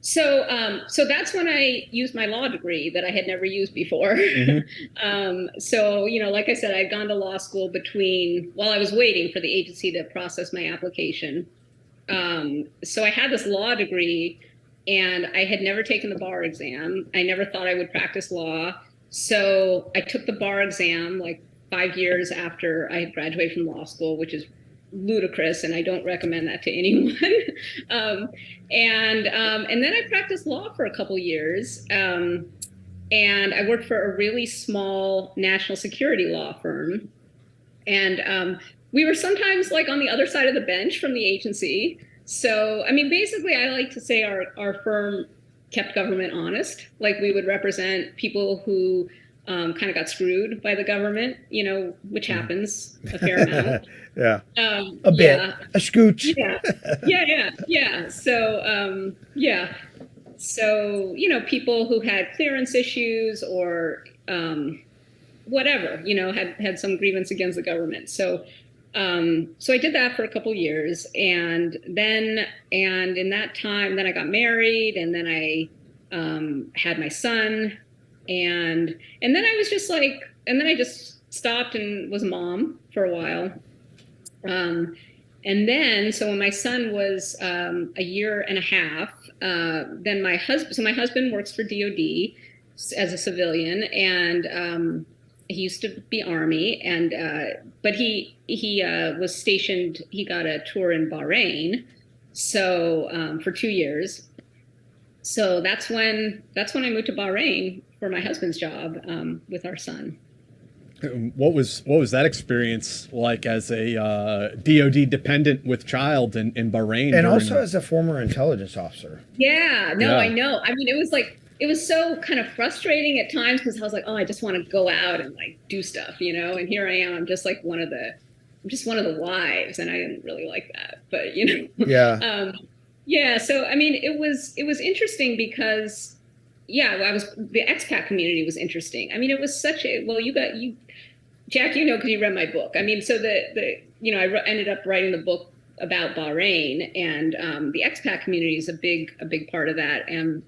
So that's when I used my law degree that I had never used before. Mm-hmm. So, like I said, I'd gone to law school while I was waiting for the agency to process my application. So I had this law degree, and I had never taken the bar exam. I never thought I would practice law. So I took the bar exam like 5 years after I had graduated from law school, which is ludicrous, and I don't recommend that to anyone. And then I practiced law for a couple years, and I worked for a really small national security law firm, and we were sometimes like on the other side of the bench from the agency. So I mean, basically, I like to say our firm kept government honest. Like we would represent people who kind of got screwed by the government, which happens a fair amount. Yeah. A bit. Yeah. A scooch. Yeah. So, people who had clearance issues or whatever, had some grievance against the government. So I did that for a couple years, and in that time, then I got married, and then I had my son, and then I was just like, and then I just stopped and was a mom for a while. And And then, so when my son was a year and a half, then my husband works for DOD as a civilian, and he used to be Army, and but he was stationed. He got a tour in Bahrain, so for 2 years. So that's when I moved to Bahrain for my husband's job with our son. What was that experience like as a DoD dependent with child in Bahrain? And also as a former intelligence officer. Yeah, no, I know. I mean, it was so kind of frustrating at times because I was like, oh, I just want to go out and like do stuff, you know. And here I am, I'm just one of the wives, and I didn't really like that, but you know. Yeah. Yeah. So I mean, it was interesting because, yeah, the expat community was interesting. I mean, it was such a Jack, you know, because you read my book. I mean, so I ended up writing the book about Bahrain, and the expat community is a big part of that. And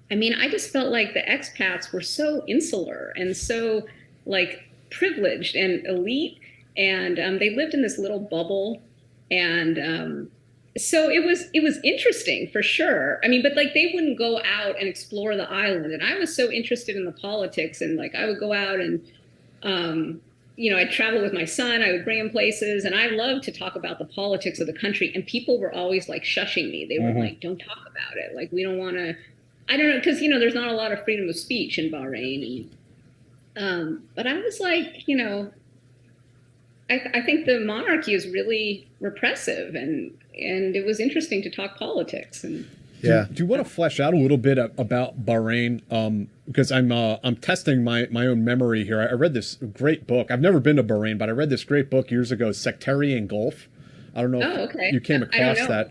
I mean, I just felt like the expats were so insular and so like privileged and elite, and they lived in this little bubble, and so it was interesting for sure. I mean, but like they wouldn't go out and explore the island, and I was so interested in the politics, and like I would go out and I'd travel with my son, I would bring him places, and I loved to talk about the politics of the country, and people were always like shushing me. They were like, don't talk about it. Like, we don't want to, I don't know, because, you know, there's not a lot of freedom of speech in Bahrain. And, but I was like, you know, I think the monarchy is really repressive, and it was interesting to talk politics. And do you want to flesh out a little bit about Bahrain? Because I'm testing my own memory here. I read this great book. I've never been to Bahrain, but I read this great book years ago, Sectarian Gulf. I don't know if you came across that.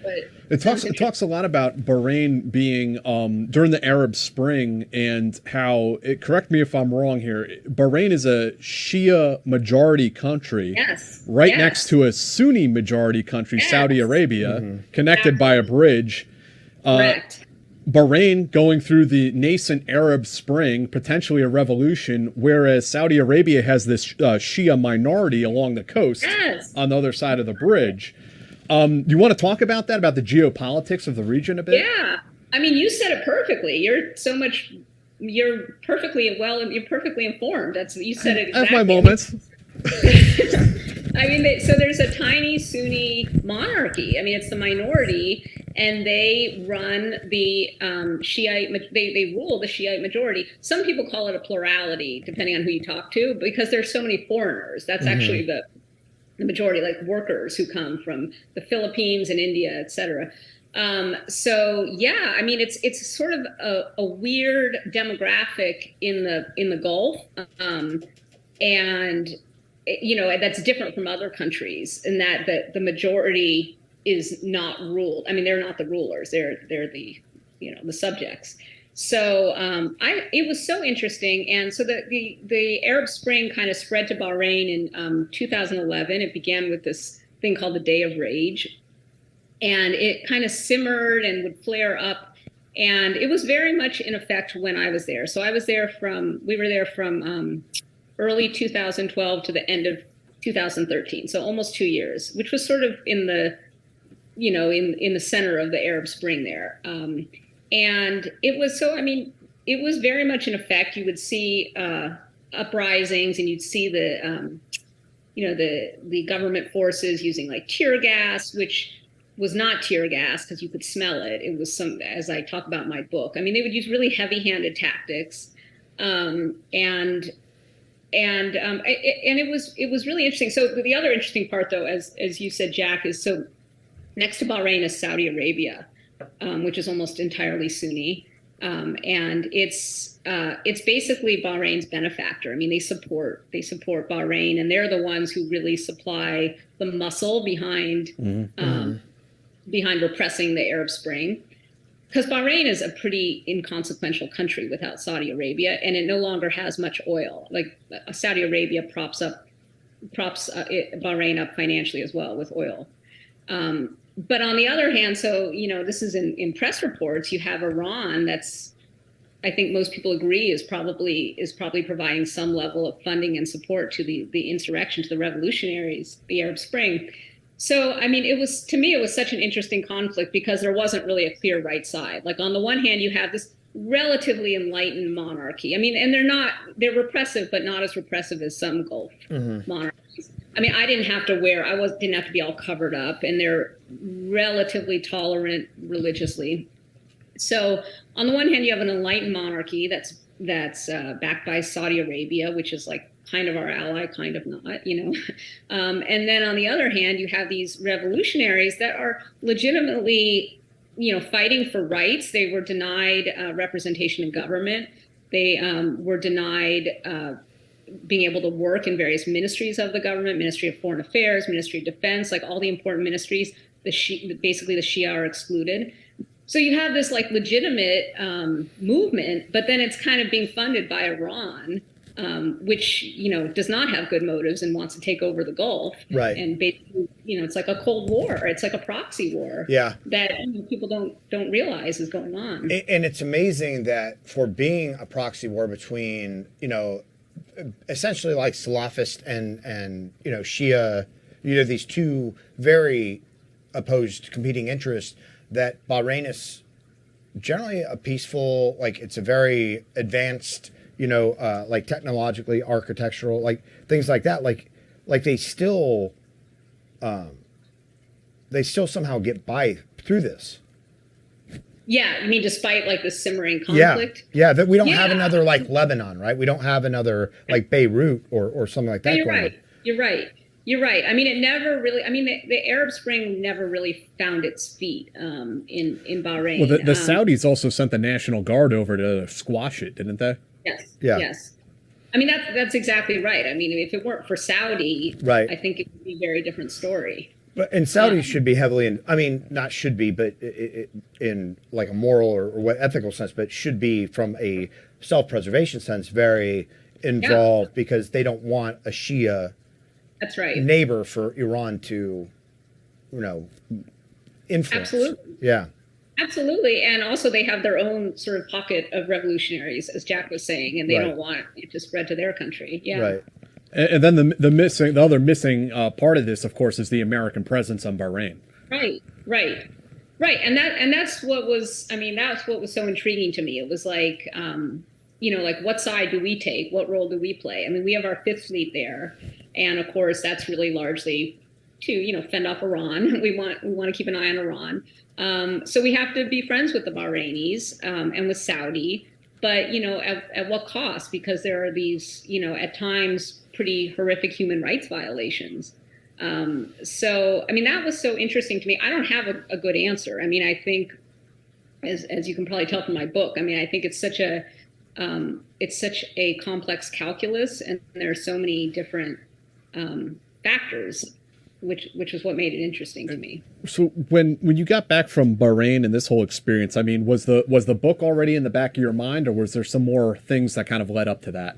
It talks a lot about Bahrain being during the Arab Spring, and how, correct me if I'm wrong here, Bahrain is a Shia majority country, next to a Sunni majority country, Saudi Arabia, connected by a bridge. Correct. Bahrain going through the nascent Arab Spring, potentially a revolution, whereas Saudi Arabia has this Shia minority along the coast on the other side of the bridge. You want to talk about that, about the geopolitics of the region a bit? Yeah. I mean, you said it perfectly. You're perfectly informed. You said it exactly. I have my moments. I mean, so there's a tiny Sunni monarchy. I mean, it's the minority, and they run the Shiite. They rule the Shiite majority. Some people call it a plurality, depending on who you talk to, because there's so many foreigners. That's actually the majority, like workers who come from the Philippines and India, et cetera. So yeah, I mean, it's sort of a weird demographic in the Gulf, and you know, that's different from other countries in that the majority is not ruled. I mean, they're not the rulers; they're the, you know, the subjects. So it was so interesting, and so the Arab Spring kind of spread to Bahrain in 2011. It began with this thing called the Day of Rage, and it kind of simmered and would flare up, and it was very much in effect when I was there. So we were there from early 2012 to the end of 2013, so almost 2 years, which was sort of in the, you know, in the center of the Arab Spring there. And it was it was very much in effect. You would see uprisings, and you'd see the government forces using like tear gas, which was not tear gas because you could smell it. It was as I talk about in my book. I mean, they would use really heavy-handed tactics, and it was really interesting. So the other interesting part, though, as you said, Jack, is so next to Bahrain is Saudi Arabia, which is almost entirely Sunni, and it's basically Bahrain's benefactor. I mean, they support Bahrain, and they're the ones who really supply the muscle behind repressing the Arab Spring. Because Bahrain is a pretty inconsequential country without Saudi Arabia, and it no longer has much oil. Like Saudi Arabia props Bahrain up financially as well with oil. But on the other hand, so, you know, this is in press reports, you have Iran that's, I think most people agree, is probably providing some level of funding and support to the insurrection, to the revolutionaries, the Arab Spring. So, I mean, to me, it was such an interesting conflict because there wasn't really a clear right side. Like on the one hand, you have this relatively enlightened monarchy. I mean, and they're repressive, but not as repressive as some Gulf monarchies. I mean, didn't have to be all covered up, and they're relatively tolerant religiously. So on the one hand, you have an enlightened monarchy that's backed by Saudi Arabia, which is like kind of our ally, kind of not, and then on the other hand, you have these revolutionaries that are legitimately, fighting for rights. They were denied representation in government. They were denied being able to work in various ministries of the government, Ministry of Foreign Affairs, Ministry of Defense, like all the important ministries. Basically, the Shia are excluded. So you have this like legitimate movement, but then it's kind of being funded by Iran, which, does not have good motives and wants to take over the Gulf. Right. And basically, it's like a Cold War. It's like a proxy war. Yeah. That people don't realize is going on. And it's amazing that for being a proxy war between, essentially like Salafist and Shia, these two very opposed competing interests, that Bahrain is generally a peaceful, like it's a very advanced, like technologically, architectural, like things like that. Like they still somehow get by through this. Yeah, I mean, despite like the simmering conflict. Yeah, that we don't have another like Lebanon, right? We don't have another like Beirut or something like that. You're right. I mean, it never really. I mean, the Arab Spring never really found its feet in Bahrain. Well, the Saudis also sent the National Guard over to squash it, didn't they? Yes. Yeah. Yes. I mean, that's exactly right. I mean, if it weren't for Saudi, right, I think it would be a very different story. And Saudis should be heavily not should be, but in like a moral or what ethical sense, but should be from a self-preservation sense very involved because they don't want a Shia. That's right. Neighbor for Iran to, influence. Absolutely. Yeah. Absolutely. And also they have their own sort of pocket of revolutionaries, as Jack was saying, and they don't want it to spread to their country. Yeah. Right. And then the other missing part of this, of course, is the American presence on Bahrain. Right. And that's what was so intriguing to me. It was like, like what side do we take? What role do we play? I mean, we have our Fifth Fleet there. And of course, that's really largely to, fend off Iran. We want to keep an eye on Iran. So we have to be friends with the Bahrainis and with Saudi, but, at what cost? Because there are these, at times pretty horrific human rights violations. So, I mean, that was so interesting to me. I don't have a good answer. I mean, I think, as you can probably tell from my book, I mean, I think it's such a complex calculus, and there are so many different factors, which was what made it interesting to me. So when you got back from Bahrain and this whole experience, I mean, was the book already in the back of your mind, or was there some more things that kind of led up to that?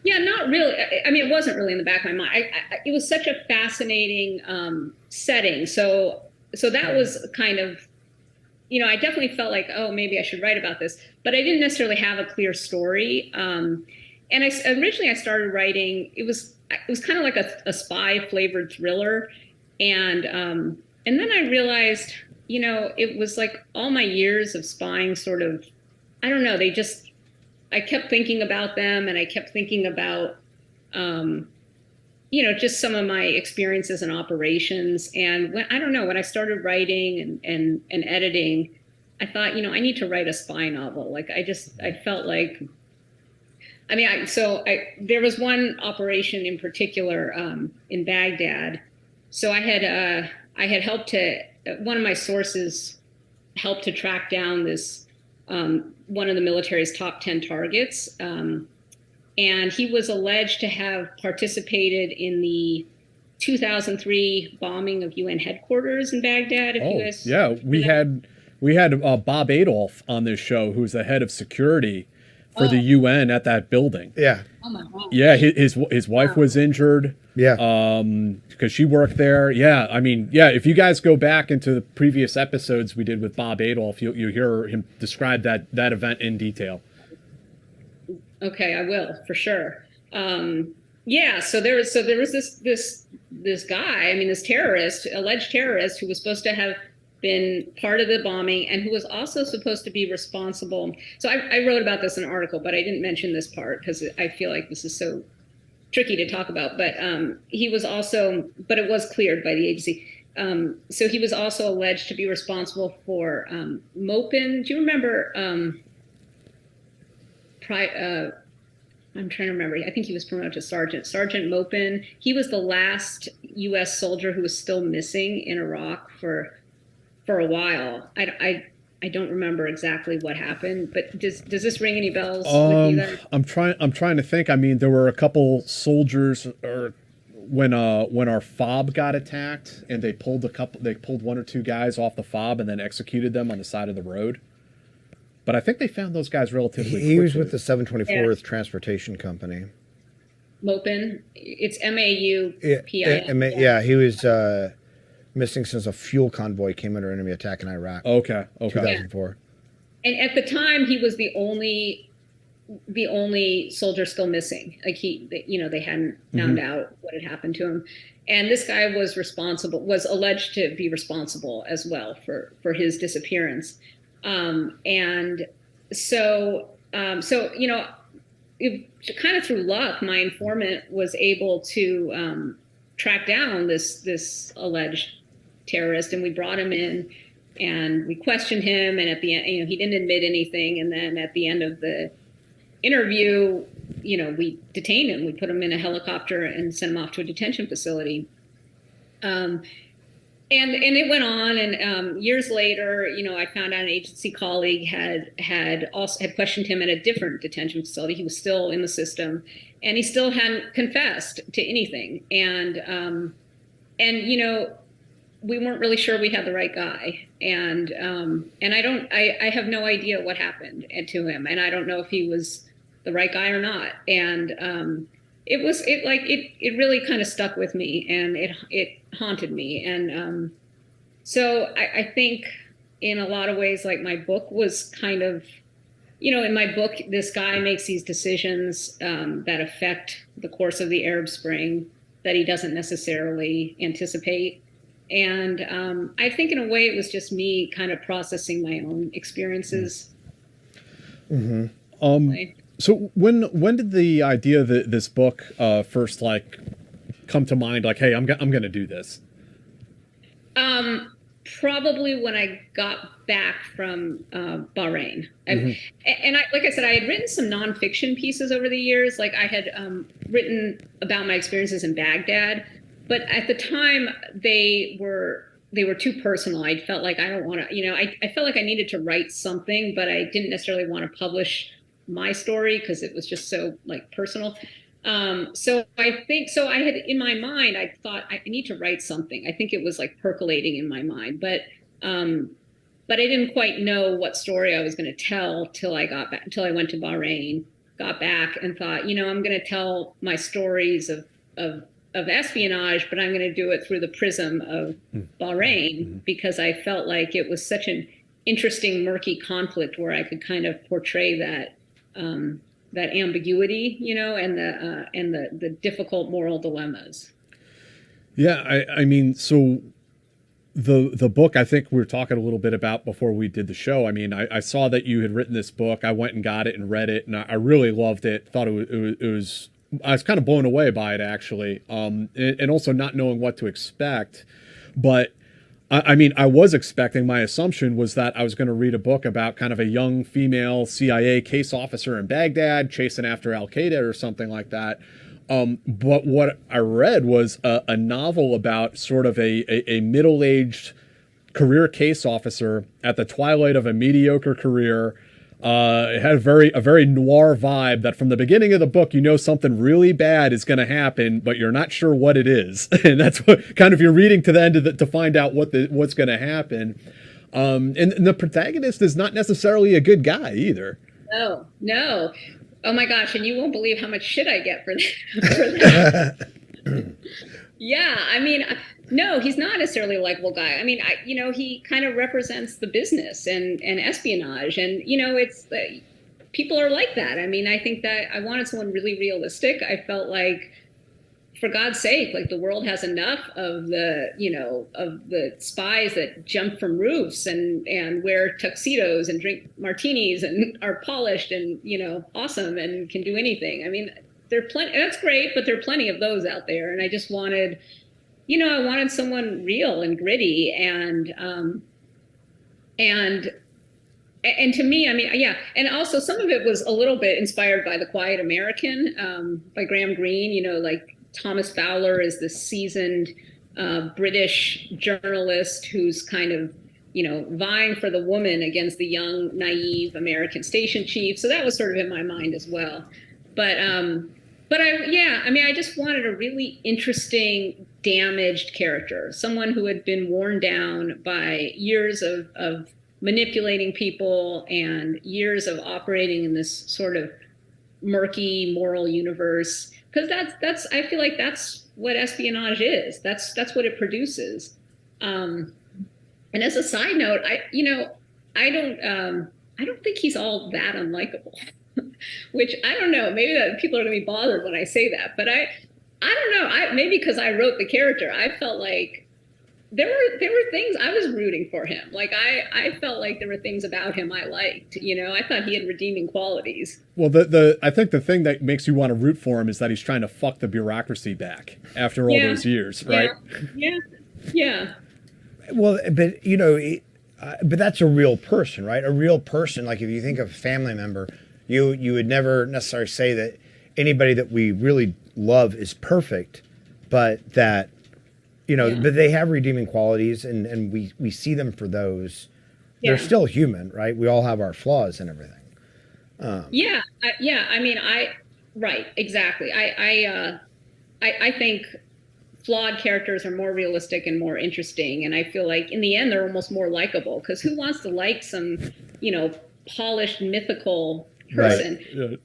Yeah, not really. I mean, it wasn't really in the back of my mind. It was such a fascinating setting. So that was kind of, I definitely felt like, oh, maybe I should write about this, but I didn't necessarily have a clear story. And originally I started writing. It was kind of like a spy flavored thriller, and then I realized, it was like all my years of spying sort of, I don't know, I kept thinking about them, and I kept thinking about, just some of my experiences and operations. And when I started writing and editing, I thought, I need to write a spy novel. Like I felt like, there was one operation in particular in Baghdad. So I had helped one of my sources helped to track down this, one of the military's top 10 targets. And he was alleged to have participated in the 2003 bombing of UN headquarters in Baghdad. We had Bob Adolf on this show, who's the head of security for the UN at that building. Yeah. Oh my God. Yeah, his wife was injured. Yeah. Because she worked there. Yeah, I mean, if you guys go back into the previous episodes we did with Bob Adolf, you hear him describe that event in detail. Okay, I will, for sure. Yeah, so there was this guy, I mean this terrorist, alleged terrorist, who was supposed to have been part of the bombing and who was also supposed to be responsible. So I wrote about this in an article, but I didn't mention this part because I feel like this is so tricky to talk about. But he was also, but it was cleared by the agency. So he was also alleged to be responsible for Mopin. Do you remember? I'm trying to remember. I think he was promoted to sergeant. Sergeant Mopin. He was the last U.S. soldier who was still missing in Iraq for a while. I don't remember exactly what happened, but does this ring any bells with you then? I'm trying to think. I mean, there were a couple soldiers, or when our fob got attacked, and they pulled one or two guys off the fob and then executed them on the side of the road. But I think they found those guys relatively He was quickly. with the 724th Transportation Company. Mopin. It's Maupin. Yeah, he was missing since a fuel convoy came under enemy attack in Iraq. Okay. 2004. And at the time, he was the only soldier still missing. Like they hadn't found out what had happened to him. And this guy was alleged to be responsible as well for his disappearance. And so kind of through luck, my informant was able to track down this alleged terrorist, and we brought him in and we questioned him. And at the end, he didn't admit anything. And then at the end of the interview, we detained him. We put him in a helicopter and sent him off to a detention facility. And it went on, and years later, I found out an agency colleague had questioned him at a different detention facility. He was still in the system, and he still hadn't confessed to anything. And we weren't really sure we had the right guy. And I have no idea what happened to him, and I don't know if he was the right guy or not. And it really kind of stuck with me, and it haunted me. And so I think in a lot of ways, like, my book was kind of, in my book, this guy makes these decisions that affect the course of the Arab Spring that he doesn't necessarily anticipate. And I think in a way it was just me kind of processing my own experiences. So when did the idea that this book first come to mind? Like, hey, I'm going to do this. Probably when I got back from Bahrain. And like I said, I had written some nonfiction pieces over the years. Like, I had written about my experiences in Baghdad, but at the time they were too personal. I felt like I don't want to, I felt like I needed to write something, but I didn't necessarily want to publish my story because it was just so personal. So I had in my mind, I thought I need to write something. I think it was percolating in my mind, but I didn't quite know what story I was going to tell till I got back, until I went to Bahrain, got back and thought, I'm going to tell my stories of espionage, but I'm going to do it through the prism of Bahrain, because I felt like it was such an interesting, murky conflict where I could kind of portray that ambiguity, and the difficult moral dilemmas. Yeah, I mean, so the book, I think we were talking a little bit about before we did the show. I mean, I saw that you had written this book. I went and got it and read it, and I really loved it. Thought it was I was kind of blown away by it, actually, and also not knowing what to expect. But I mean, I was expecting, my assumption was that I was going to read a book about kind of a young female CIA case officer in Baghdad chasing after Al-Qaeda or something like that. But what I read was a novel about sort of a middle-aged career case officer at the twilight of a mediocre career. It had a very noir vibe that from the beginning of the book, something really bad is going to happen, but you're not sure what it is. And that's what kind of you're reading to the end of to find out what's going to happen. And the protagonist is not necessarily a good guy either. No. Oh my gosh. And you won't believe how much shit I get for that. Yeah. I mean, no, he's not necessarily a likable guy. I mean, he kind of represents the business and espionage, and people are like that. I mean, I think that I wanted someone really realistic. I felt like for God's sake, like the world has enough of the spies that jump from roofs and wear tuxedos and drink martinis and are polished and, awesome and can do anything. I mean, there are plenty, that's great, but there are plenty of those out there. And I just wanted, I wanted someone real and gritty and to me, I mean, yeah. And also some of it was a little bit inspired by The Quiet American, by Graham Greene, like Thomas Fowler is this seasoned British journalist who's kind of, vying for the woman against the young, naive American station chief. So that was sort of in my mind as well. But I just wanted a really interesting, damaged character, someone who had been worn down by years of manipulating people and years of operating in this sort of murky moral universe. Because that's I feel like that's what espionage is. That's what it produces. And as a side note, I don't think he's all that unlikable. Which I don't know. Maybe that people are going to be bothered when I say that, but I don't know. Maybe because I wrote the character, I felt like there were things I was rooting for him. Like I felt like there were things about him I liked. I thought he had redeeming qualities. Well, I think the thing that makes you want to root for him is that he's trying to fuck the bureaucracy back after all those years, right? Yeah. Well, but but that's a real person, right? A real person. Like if you think of a family member, you would never necessarily say that anybody that we really love is perfect, but that. But they have redeeming qualities, and we see them for those. Yeah. They're still human, right? We all have our flaws and everything. Right, exactly. I think flawed characters are more realistic and more interesting, and I feel like in the end they're almost more likable. Because who wants to like some, polished mythical person? Right.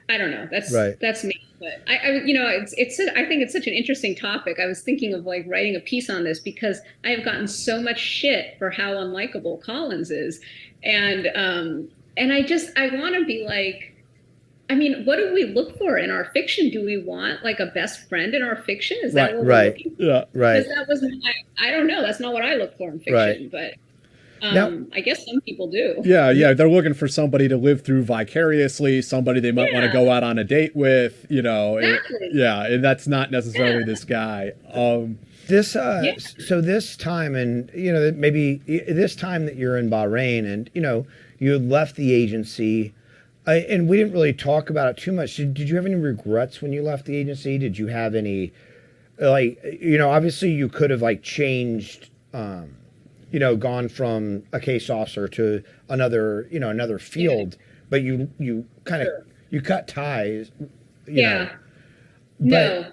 I don't know. That's me. But I think it's such an interesting topic. I was thinking of like writing a piece on this because I have gotten so much shit for how unlikable Collins is, and I want to be like, I mean, what do we look for in our fiction? Do we want like a best friend in our fiction? Is that what we're looking for? Yeah, right. Because that was I don't know. That's not what I look for in fiction, right. But. I guess some people do. Yeah. They're looking for somebody to live through vicariously, somebody they might want to go out on a date with, Exactly. And that's not necessarily this guy. So this time, and maybe this time that you're in Bahrain, and you had left the agency, and we didn't really talk about it too much. Did you have any regrets when you left the agency? Did you have any, obviously you could have like changed. Gone from a case officer to another field, but you kind of you cut ties. No,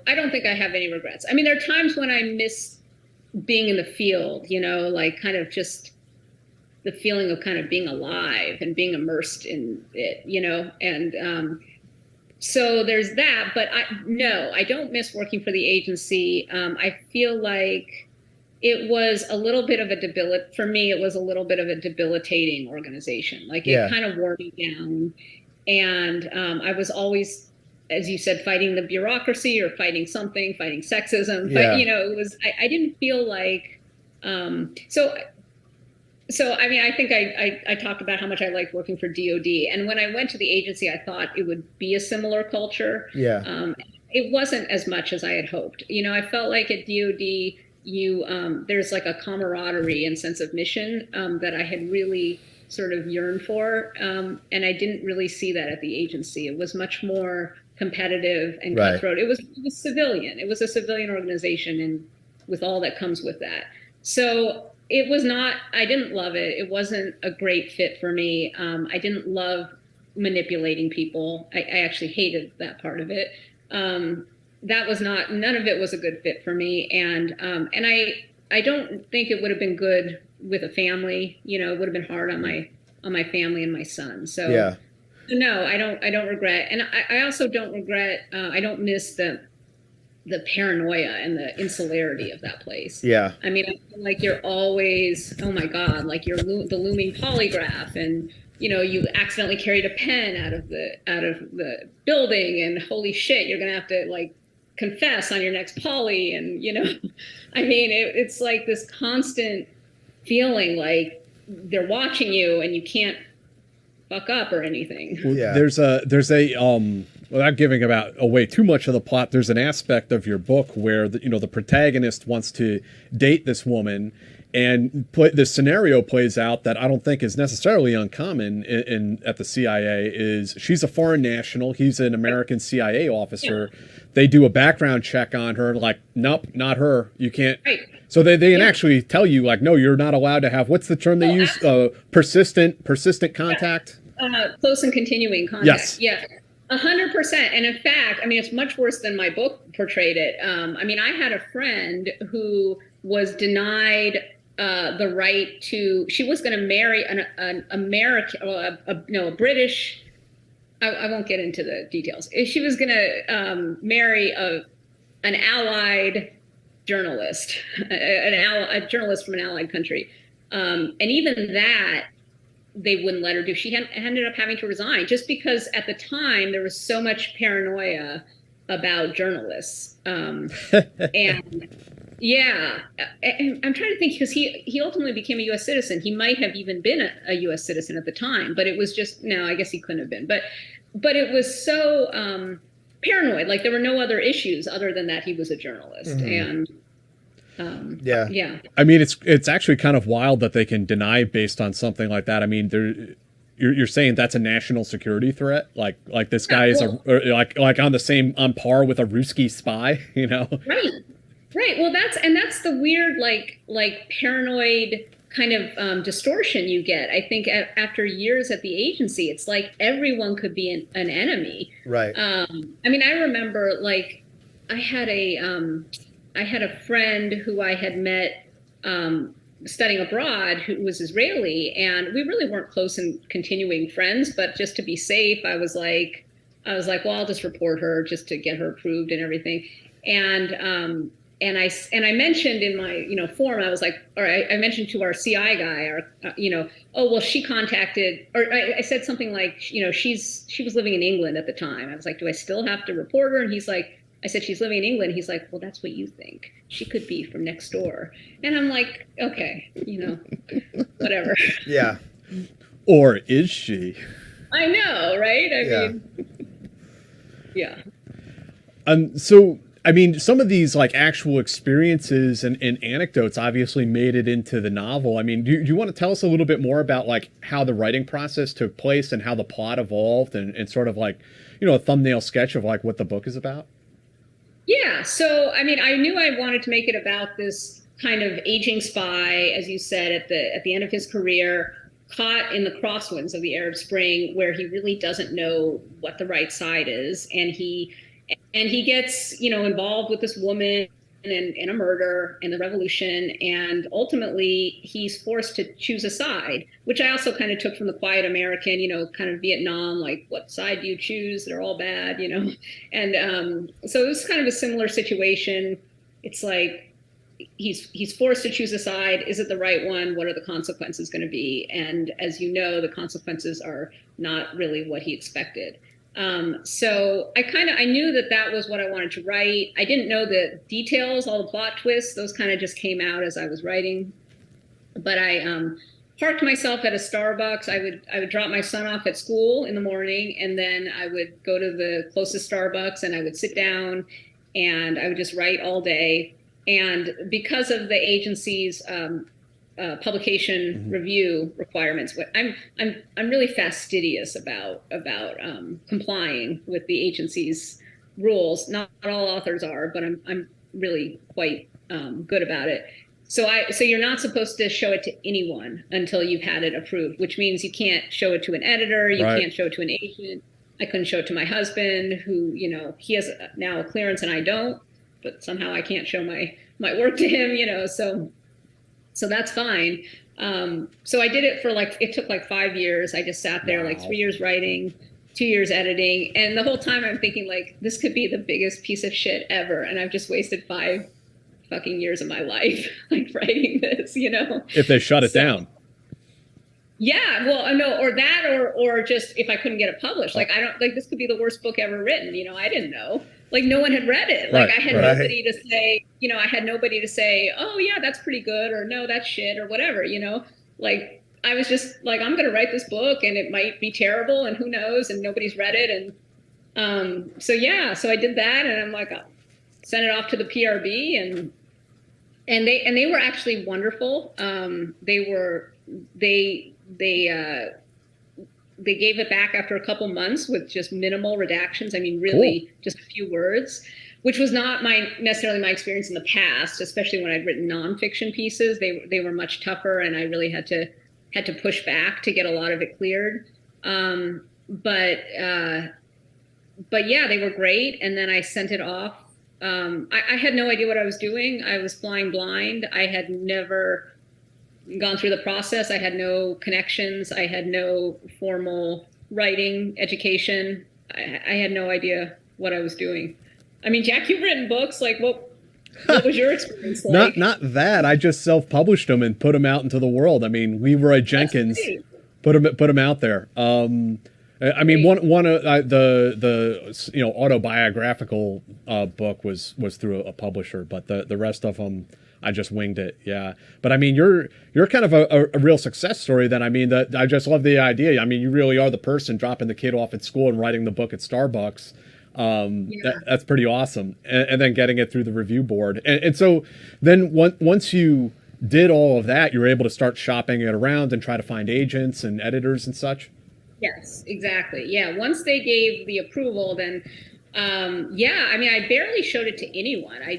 I don't think I have any regrets. I mean, there are times when I miss being in the field, like kind of just the feeling of kind of being alive and being immersed in it, and so there's that. But I don't miss working for the agency. I feel like it was a little bit of for me, it was a little bit of a debilitating organization. Like it kind of wore me down. And I was always, as you said, fighting the bureaucracy or fighting something, fighting sexism. But, it was, I didn't feel like, so I mean, I think I talked about how much I liked working for DOD. And when I went to the agency, I thought it would be a similar culture. Yeah. It wasn't as much as I had hoped. I felt like at DOD, there's like a camaraderie and sense of mission that I had really sort of yearned for, and I didn't really see that at the agency. It was much more competitive and cutthroat. It was civilian. It was a civilian organization, and with all that comes with that. So it was not. I didn't love it. It wasn't a great fit for me. I didn't love manipulating people. I actually hated that part of it. That was none of it was a good fit for me. And I don't think it would have been good with a family. It would have been hard on my family and my son. So no, I don't regret. And I also don't regret, I don't miss the paranoia and the insularity of that place. Yeah. I mean, I feel like you're always, oh my God, like you're the looming polygraph, and you accidentally carried a pen out of the building, and holy shit, you're going to have to like confess on your next poly. And, I mean, it's like this constant feeling like they're watching you and you can't fuck up or anything. Yeah. There's a without giving away too much of the plot, there's an aspect of your book where the protagonist wants to date this woman, and this scenario plays out that I don't think is necessarily uncommon at the CIA. Is she's a foreign national, he's an American CIA officer. Yeah. They do a background check on her, like, nope, not her. You can't. Right. So they can actually tell you, like, no, you're not allowed to have, what's the term they use? Persistent contact. Close and continuing contact. Yes. Yeah. 100%. And in fact, I mean, it's much worse than my book portrayed it. I mean, I had a friend who was denied the right to, she was going to marry an American, a British, I won't get into the details. She was going to marry an allied journalist, a journalist from an allied country. And even that, they wouldn't let her do. She ended up having to resign just because at the time there was so much paranoia about journalists. And yeah, and I'm trying to think, because he ultimately became a U.S. citizen. He might have even been a U.S. citizen at the time, but it was just, no, I guess he couldn't have been. But it was so paranoid. Like there were no other issues other than that he was a journalist. Mm-hmm. And yeah. I mean, it's actually kind of wild that they can deny based on something like that. I mean, you're saying that's a national security threat, like this guy is like on par with a Ruski spy, Right. Well, that's the weird like paranoid kind of distortion you get. I think after years at the agency, it's like everyone could be an enemy. Right. I mean, I remember like I had a friend who I had met studying abroad who was Israeli, and we really weren't close and continuing friends, but just to be safe, I was like, well, I'll just report her just to get her approved and everything. And I mentioned in my, form, I was like, or I mentioned to our CI guy, oh, well, she contacted, or I said something like, she was living in England at the time. I was like, do I still have to report her? And he's like, I said, she's living in England. He's like, well, that's what you think. She could be from next door. And I'm like, okay, whatever. Yeah. Or is she? I know, right? I mean, yeah. So, I mean, some of these like actual experiences and anecdotes obviously made it into the novel. I mean, do you want to tell us a little bit more about like how the writing process took place and how the plot evolved and sort of like, a thumbnail sketch of like what the book is about? Yeah. So, I mean, I knew I wanted to make it about this kind of aging spy, as you said, at the end of his career, caught in the crosswinds of the Arab Spring, where he really doesn't know what the right side is. And he gets, involved with this woman in a murder and the revolution. And ultimately, he's forced to choose a side, which I also kind of took from The Quiet American, kind of Vietnam, like, what side do you choose? They're all bad, And so it was kind of a similar situation. It's like he's forced to choose a side. Is it the right one? What are the consequences going to be? And as you know, the consequences are not really what he expected. So I knew that was what I wanted to write. I didn't know the details, all the plot twists, those kind of just came out as I was writing. But I parked myself at a Starbucks. I would drop my son off at school in the morning, and then I would go to the closest Starbucks and I would sit down and I would just write all day. And because of the agency's publication review requirements, I'm really fastidious about complying with the agency's rules. Not all authors are, but I'm really quite good about it. So you're not supposed to show it to anyone until you've had it approved, which means you can't show it to an editor, you can't show it to an agent. I couldn't show it to my husband, who he has now a clearance and I don't, but somehow I can't show my work to him, So that's fine. So I did it for it took 5 years. I just sat there 3 years writing, 2 years editing. And the whole time I'm thinking this could be the biggest piece of shit ever. And I've just wasted 5 fucking years of my life, writing this, If they shut it down. Yeah, well, no, or just if I couldn't get it published, I don't this could be the worst book ever written. I didn't know. like no one had read it. Like Right, I had right. nobody to say, I had nobody to say, oh yeah, that's pretty good, or no, that's shit, or whatever, like I was just like, I'm going to write this book and it might be terrible and who knows, and nobody's read it. And so I did that, and I'm like, I'll send it off to the PRB, and they were actually wonderful. They gave it back after a couple months with just minimal redactions. I mean, really just a few words, which was not necessarily my experience in the past, especially when I'd written nonfiction pieces. They were much tougher, and I really had to push back to get a lot of it cleared. But yeah, they were great. And then I sent it off. I had no idea what I was doing. I was flying blind. I had never gone through the process. I had no connections. I had no formal writing education. I had no idea what I was doing. I mean, Jack, you've written books. Like, what was your experience like? Not that. I just self-published them and put them out into the world. I mean, Leroy Jenkins put them out there. I mean, one of the autobiographical book was through a publisher, but the rest of them I just winged it. Yeah, but I mean, you're kind of a real success story. Then I mean, I just love the idea. I mean, you really are the person dropping the kid off at school and writing the book at Starbucks. That's pretty awesome, and then getting it through the review board, and so then once you did all of that, you were able to start shopping it around and try to find agents and editors and such. Yes, exactly. Yeah. Once they gave the approval, then, I mean, I barely showed it to anyone. I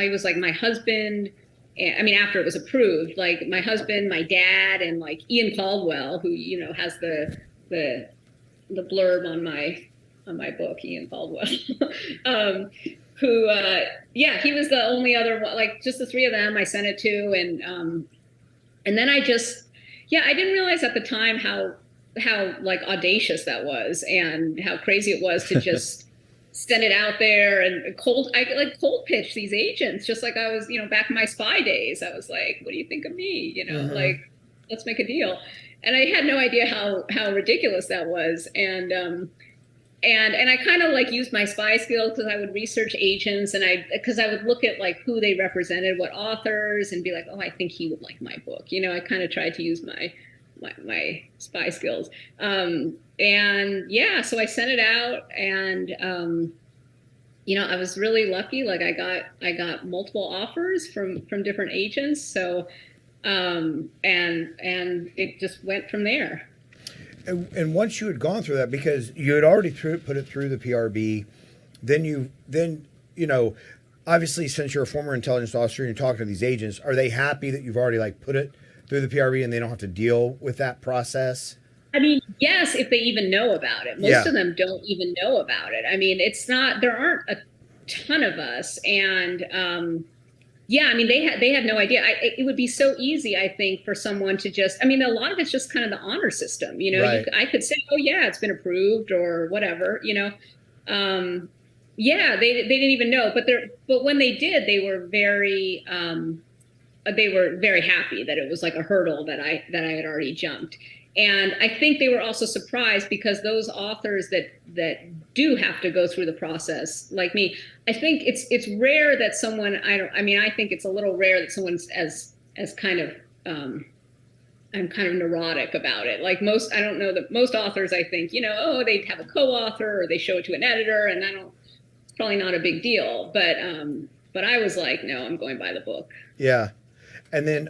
was like my husband, I mean, after it was approved, like my husband, my dad, and like Ian Caldwell, who, has the blurb on my book, Ian Caldwell, who, he was the only other one, like just the three of them I sent it to. And then I didn't realize at the time how like audacious that was and how crazy it was to just send it out there and cold pitch these agents, just like I was, back in my spy days. I was like, what do you think of me? Like, let's make a deal. And I had no idea how ridiculous that was. And I kind of like used my spy skills because I would research agents because I would look at like who they represented, what authors, and be like, oh, I think he would like my book. I kind of tried to use my spy skills. So I sent it out, and I was really lucky. Like I got multiple offers from different agents. So and it just went from there. And once you had gone through that, because you had already put it through the PRB, then obviously, since you're a former intelligence officer and you're talking to these agents, are they happy that you've already like put it through the PRB and they don't have to deal with that process? I mean, yes, if they even know about it. Most of them don't even know about it. I mean, there aren't a ton of us. And I mean, they had no idea. It would be so easy, I think, for someone to just, I mean, a lot of it's just kind of the honor system. Right. I could say, oh yeah, it's been approved or whatever, they didn't even know, but when they did, they were very happy that it was like a hurdle that I had already jumped. And I think they were also surprised because those authors that do have to go through the process, like me, I think it's rare that someone, I think it's a little rare that someone's as kind of, I'm kind of neurotic about it. Like I don't know that most authors, I think, they have a co-author or they show it to an editor, and it's probably not a big deal. But I was like, no, I'm going by the book. Yeah. And then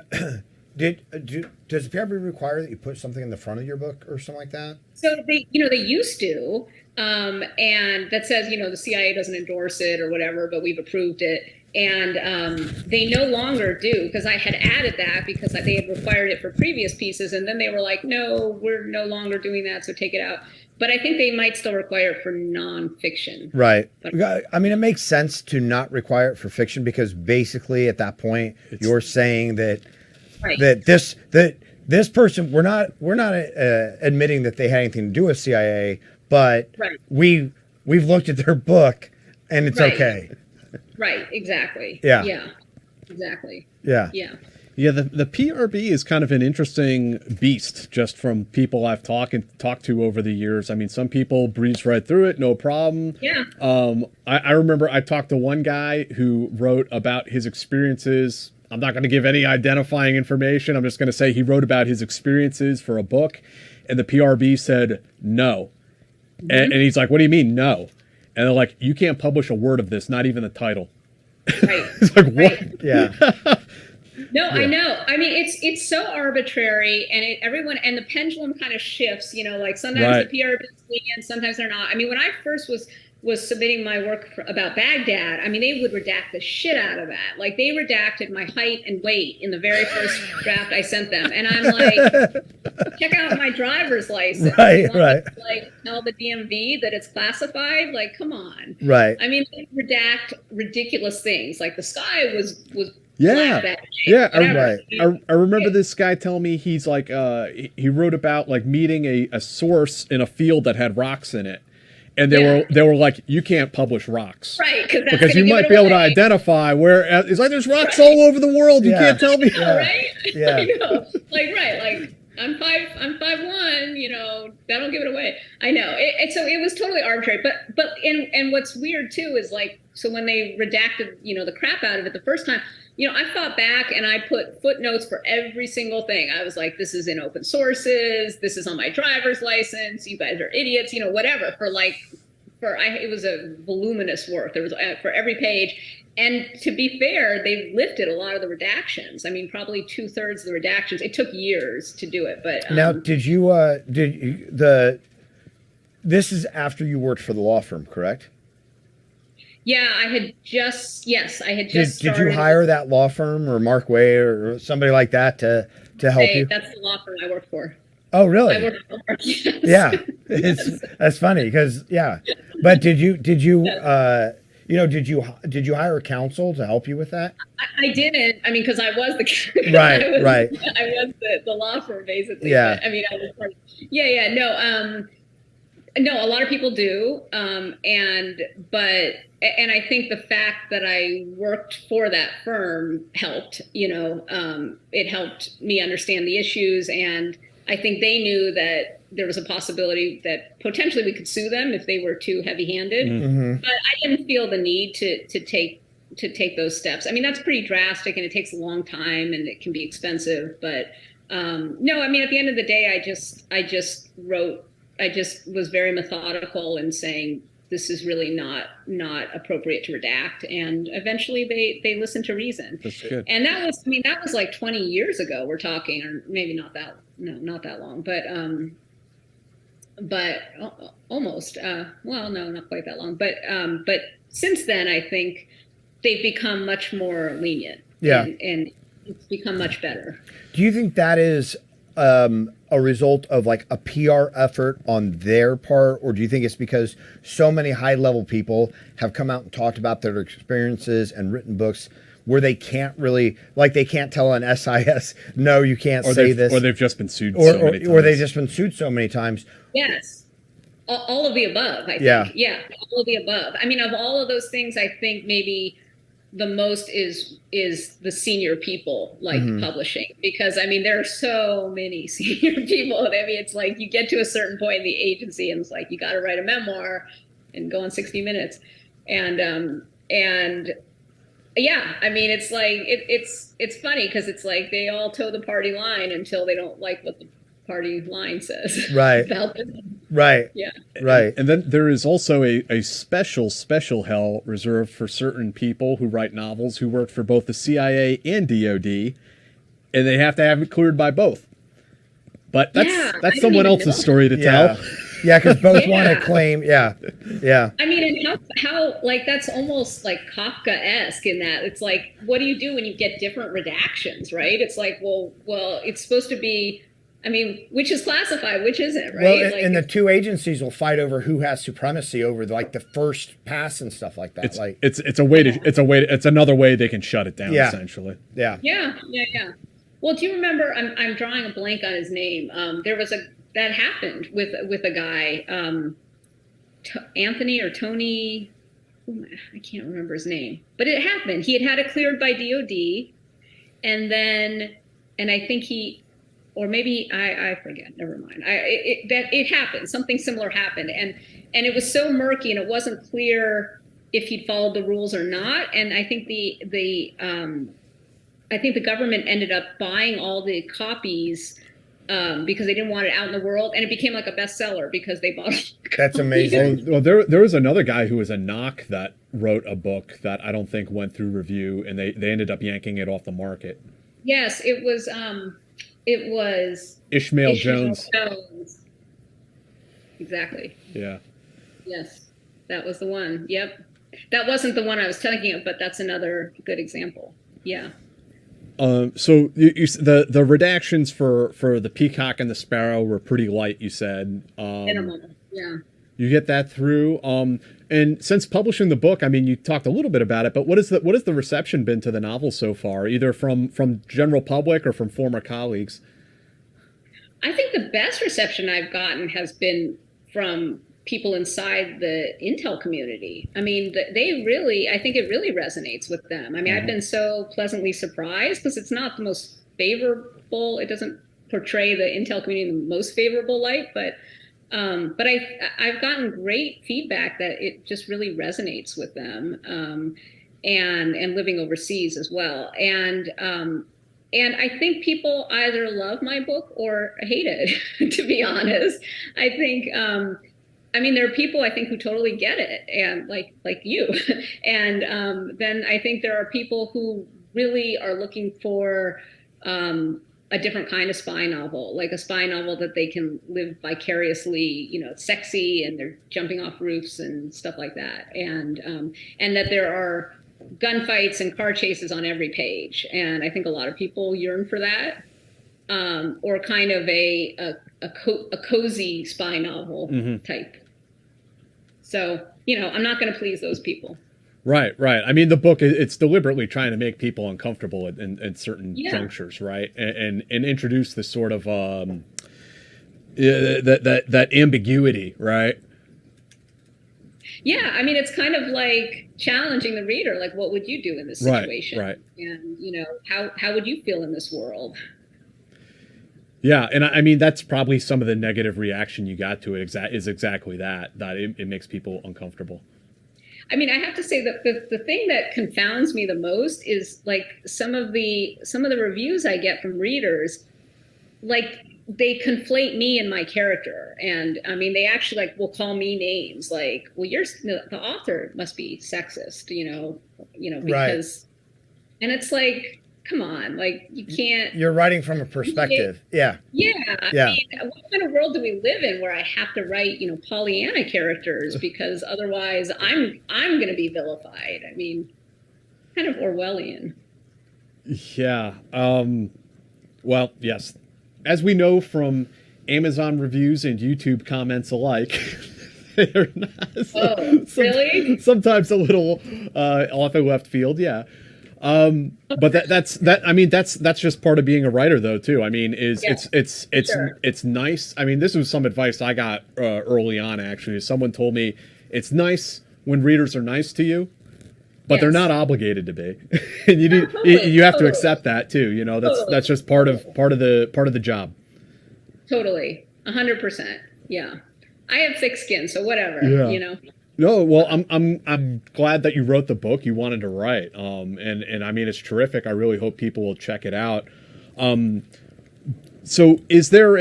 does the PRB require that you put something in the front of your book or something like that? So they used to, and that says, the CIA doesn't endorse it or whatever, but we've approved it. And they no longer do, because I had added that because they had required it for previous pieces. And then they were like, no, we're no longer doing that, so take it out. But I think they might still require it for nonfiction. Right. I mean, it makes sense to not require it for fiction, because basically at that point you're saying that this person, we're not admitting that they had anything to do with CIA, but we've looked at their book and it's okay. Right. Exactly. Yeah. Yeah. Exactly. Yeah. Yeah. Yeah, the PRB is kind of an interesting beast, just from people I've talked to over the years. I mean, some people breeze right through it, no problem. Yeah. I remember I talked to one guy who wrote about his experiences. I'm not going to give any identifying information. I'm just going to say he wrote about his experiences for a book, and the PRB said no. And he's like, "What do you mean no?" And they're like, "You can't publish a word of this, not even the title." Right. It's like, what? Right. Yeah. No, I know. I mean, it's so arbitrary, and everyone, and the pendulum kind of shifts. Like sometimes the PRB is lenient, sometimes they're not. I mean, when I first was submitting my work about Baghdad, I mean, they would redact the shit out of that. Like, they redacted my height and weight in the very first draft I sent them, and I'm like, check out my driver's license. Right. Like, tell the DMV that it's classified. Like, come on. Right. I mean, they redact ridiculous things. Like, the sky was Yeah, black that day, yeah. I remember Yeah. this guy telling me he's like, he wrote about like meeting a source in a field that had rocks in it, and they were like, you can't publish rocks, right? Because you might be able to identify where it's like there's rocks all over the world. You can't tell me, right? Yeah. I know. Like I'm 5'1", that'll give it away. I know. So it was totally arbitrary. But what's weird too is like, so when they redacted, the crap out of it the first time, I fought back and I put footnotes for every single thing. I was like, this is in open sources. This is on my driver's license. You guys are idiots, whatever. It was a voluminous work. There was for every page. And to be fair, they lifted a lot of the redactions. I mean, probably 2/3 of the redactions. It took years to do it, but now, this is after you worked for the law firm, correct? Yeah, I had just started. Did you hire that law firm or Mark Way or somebody like that to help you? That's the law firm I worked for. Oh, really? I worked for Mark, yes. Yeah, that's funny because But did you hire counsel to help you with that? I didn't. I mean, because I was the right. I was the law firm basically. Yeah. But, I mean, I was part of, yeah. No, a lot of people do. And I think the fact that I worked for that firm helped, it helped me understand the issues. And I think they knew that there was a possibility that potentially we could sue them if they were too heavy-handed. Mm-hmm. But I didn't feel the need to take those steps. I mean, that's pretty drastic and it takes a long time and it can be expensive. But no, I mean, at the end of the day, I just was very methodical in saying, this is really not appropriate to redact. And eventually they listened to reason. That's good. And that was like 20 years ago we're talking, or maybe not that long, but almost, well, no, not quite that long. But since then, I think they've become much more lenient. Yeah. And it's become much better. Do you think that is a result of like a PR effort on their part, or do you think it's because so many high-level people have come out and talked about their experiences and written books where they can't really, like, they can't tell an SIS, no, you can't say this, or they've just been sued so many times, or they've just been sued so many times? Yes. All of the above, I think. Yeah, all of the above. I mean, of all of those things, I think maybe the most is the senior people like publishing, because I mean there are so many senior people. I mean, it's like you get to a certain point in the agency and it's like you got to write a memoir and go on 60 Minutes, and yeah, I mean it's like it's funny because it's like they all toe the party line until they don't like what the party line says Right. about them. Right. Yeah. Right. And then there is also a special hell reserved for certain people who write novels who worked for both the CIA and DOD, and they have to have it cleared by both. But that's someone else's story to tell. Yeah, because both want to claim. Yeah. I mean, and how like that's almost like Kafka-esque in that it's like, what do you do when you get different redactions, right? It's like, well, it's supposed to be. I mean, which is classified, which isn't, right? Well, like, and the two agencies will fight over who has supremacy over like the first pass and stuff like that. It's another way they can shut it down, essentially. Yeah. Well, do you remember? I'm drawing a blank on his name. There was that happened with a guy, Anthony or Tony. I can't remember his name, but it happened. He had it cleared by DOD. and I think or maybe I forget. Never mind. It happened. Something similar happened, and it was so murky, and it wasn't clear if he'd followed the rules or not. And I think the government ended up buying all the copies because they didn't want it out in the world, and it became like a bestseller because they bought it. That's amazing. Well, there was another guy who was a knock that wrote a book that I don't think went through review, and they ended up yanking it off the market. Yes, it was Ishmael Jones. Exactly. Yeah. Yes, that was the one. Yep. That wasn't the one I was thinking of, but that's another good example. Yeah. So the redactions for the Peacock and the Sparrow were pretty light, you said. Minimal. Yeah. You get that through. And since publishing the book, I mean, you talked a little bit about it, but what has the reception been to the novel so far, either from general public or from former colleagues? I think the best reception I've gotten has been from people inside the Intel community. I mean, I think it really resonates with them. I mean, I've been so pleasantly surprised because it's not the most favorable. It doesn't portray the Intel community in the most favorable light, but I've gotten great feedback that it just really resonates with them, and living overseas as well. And I think people either love my book or hate it, to be honest. I think, I mean, there are people I think who totally get it, and like you. And then I think there are people who really are looking for a different kind of spy novel, like a spy novel that they can live vicariously, it's sexy and they're jumping off roofs and stuff like that. And that there are gunfights and car chases on every page. And I think a lot of people yearn for that. Or kind of a cozy spy novel type. So, I'm not going to please those people. Right. I mean, the book, it's deliberately trying to make people uncomfortable at certain junctures, right? And introduce this sort of that ambiguity, right? Yeah, I mean, it's kind of like challenging the reader, like, what would you do in this situation? Right. And, how would you feel in this world? Yeah, and I mean, that's probably some of the negative reaction you got to it is exactly that it makes people uncomfortable. I mean, I have to say that the thing that confounds me the most is like some of the reviews I get from readers, like they conflate me and my character. And I mean, they actually will call me names like, well, the author must be sexist, because, right. And it's like, come on, like you can't. You're writing from a perspective. Yeah. I mean, what kind of world do we live in where I have to write, Pollyanna characters because otherwise I'm going to be vilified? I mean, kind of Orwellian. Yeah. Well, yes. As we know from Amazon reviews and YouTube comments alike, they're not. Really? Sometimes a little off in left field. Yeah. But that's just part of being a writer though too. I mean, it's nice. I mean, this was some advice I got early on actually. Someone told me it's nice when readers are nice to you, but they're not obligated to be. And you have to accept that too. That's just part of the job. Totally. 100%. Yeah. I have thick skin, so whatever, No, well, I'm glad that you wrote the book you wanted to write. And I mean, it's terrific. I really hope people will check it out. So is there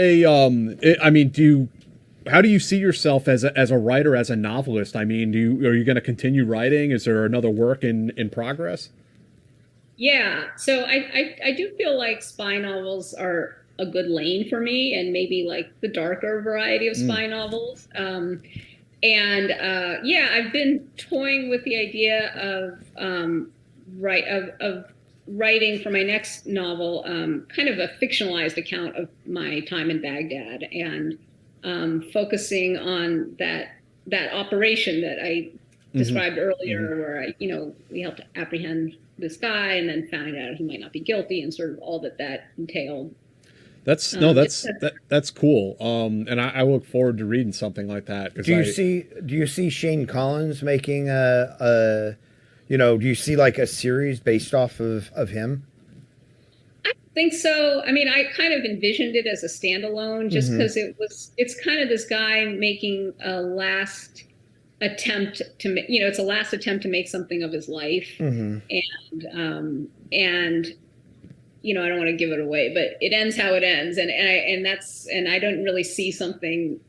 how do you see yourself as a writer, as a novelist? I mean, are you going to continue writing? Is there another work in progress? Yeah. So I do feel like spy novels are a good lane for me, and maybe like the darker variety of spy novels. I've been toying with the idea of writing for my next novel, kind of a fictionalized account of my time in Baghdad, and focusing on that operation that I described earlier, where we helped apprehend this guy and then found out he might not be guilty, and sort of all that entailed. That's cool. And I look forward to reading something like that. Do you see Shane Collins making do you see like a series based off of him? think so. I mean, I kind of envisioned it as a standalone just because it's kind of this guy making a last attempt to make, it's a last attempt to make something of his life. And I don't want to give it away, but it ends how it ends. And I don't really see something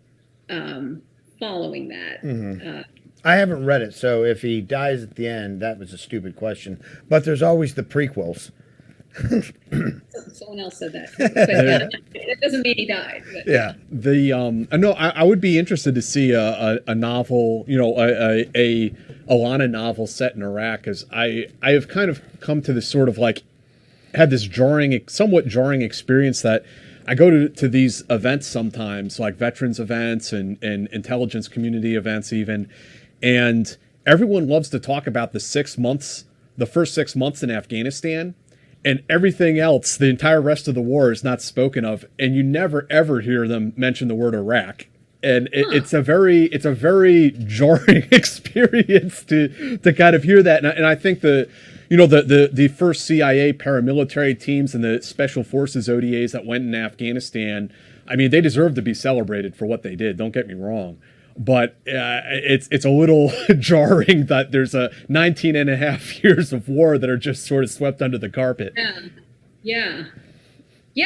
following that. I haven't read it, so if he dies at the end, that was a stupid question. But there's always the prequels. Someone else said that, but it doesn't mean he died. But. Yeah. I would be interested to see a novel, a Ilana novel set in Iraq, because I have kind of come to this sort of like had this somewhat jarring experience that I go to these events sometimes, like veterans events and intelligence community events even, and everyone loves to talk about the first 6 months in Afghanistan, and everything else, the entire rest of the war is not spoken of, and you never ever hear them mention the word Iraq. And it's a very jarring experience to kind of hear that, and I think the first CIA paramilitary teams and the special forces ODAs that went in Afghanistan, I mean, they deserve to be celebrated for what they did. Don't get me wrong. But it's a little jarring that there's 19 and a half years of war that are just sort of swept under the carpet. Yeah,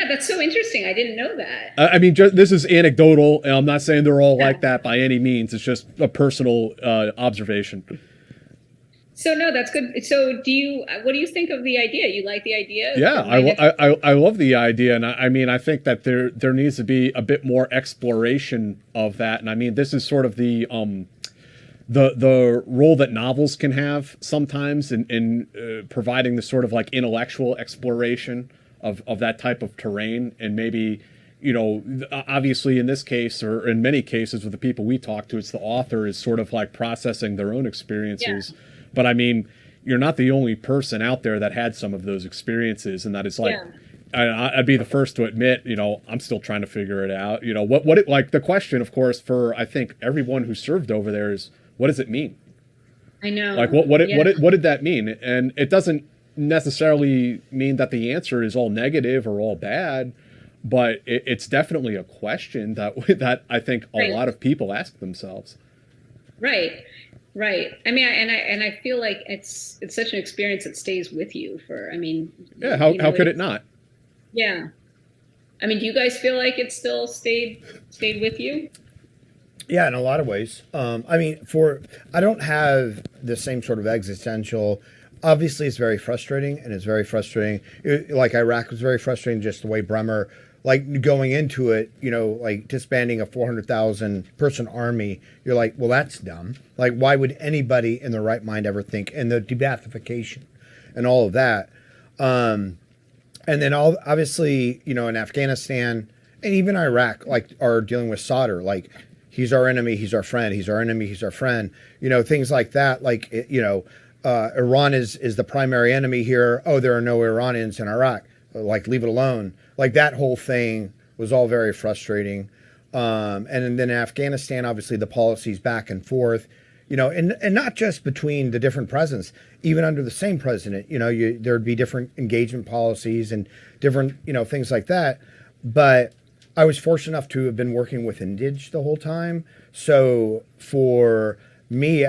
that's so interesting. I didn't know that. I mean, this is anecdotal. And I'm not saying they're all like that by any means. It's just a personal observation. So no, that's good. So what do you think of the idea? You like the idea? Yeah, I love the idea, and I mean, I think that there needs to be a bit more exploration of that. And I mean, this is sort of the role that novels can have sometimes in providing the sort of like intellectual exploration of that type of terrain, and maybe. Obviously in this case, or in many cases with the people we talk to, it's the author is sort of like processing their own experiences. Yeah. But I mean, you're not the only person out there that had some of those experiences, and that is like, I'd be the first to admit, I'm still trying to figure it out. Like the question, of course, for I think everyone who served over there is, what does it mean? I know. Like what did that mean? And it doesn't necessarily mean that the answer is all negative or all bad, but it's definitely a question that I think a lot of people ask themselves. Right. I mean, I feel like it's such an experience that stays with you for. I mean. Yeah. How could it not? Yeah. I mean, do you guys feel like it still stayed with you? Yeah, in a lot of ways. I mean, I don't have the same sort of existential. Obviously, it's very frustrating, and it's very frustrating. Like Iraq was very frustrating, just the way Bremer. Like going into it, like disbanding a 400,000 person army, you're like, well, that's dumb. Like, why would anybody in their right mind ever think? And the debathification and all of that. And then obviously, in Afghanistan and even Iraq, like are dealing with Sadr, like he's our enemy, he's our friend, he's our enemy, he's our friend, things like that. Like, Iran is the primary enemy here. Oh, there are no Iranians in Iraq. Like, leave it alone. Like, that whole thing was all very frustrating. And then in Afghanistan, obviously, the policies back and forth, and not just between the different presidents, even under the same president, there'd be different engagement policies and different, things like that. But I was fortunate enough to have been working with Indige the whole time. So for me,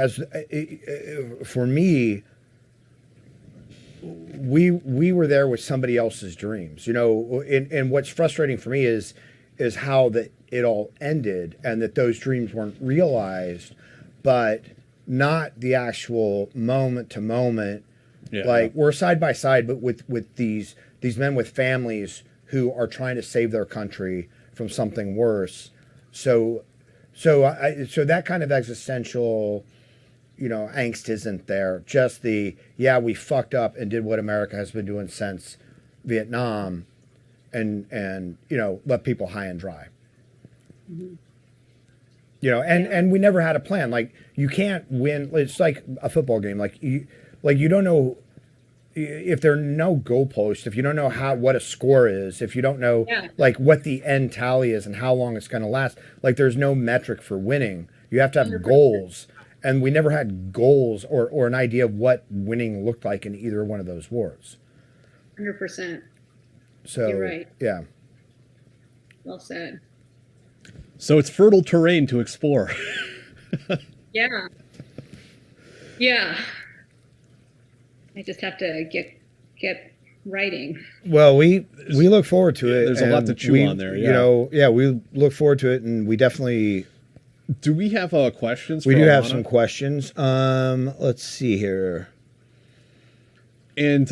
we were there with somebody else's dreams, and what's frustrating for me is how that it all ended, and that those dreams weren't realized, but not the actual moment to moment. We're side by side, but with these men with families who are trying to save their country from something worse. So that kind of existential angst isn't there. Just we fucked up and did what America has been doing since Vietnam, and let people high and dry. Mm-hmm. And we never had a plan. Like, you can't win. It's like a football game. Like you don't know if there are no goalposts, if you don't know what a score is, if you don't know like what the end tally is and how long it's going to last. Like, there's no metric for winning. You have to have 100%. Goals. And we never had goals or an idea of what winning looked like in either one of those wars. 100%. So You're right. Yeah. Well said. So it's fertile terrain to explore. Yeah. Yeah. I just have to get writing. Well, we look forward to it. There's a lot and to chew on there. Yeah. You know, yeah, we look forward to it, and we definitely. Do we have questions? We for do have Ilana? some questions. Let's see here. And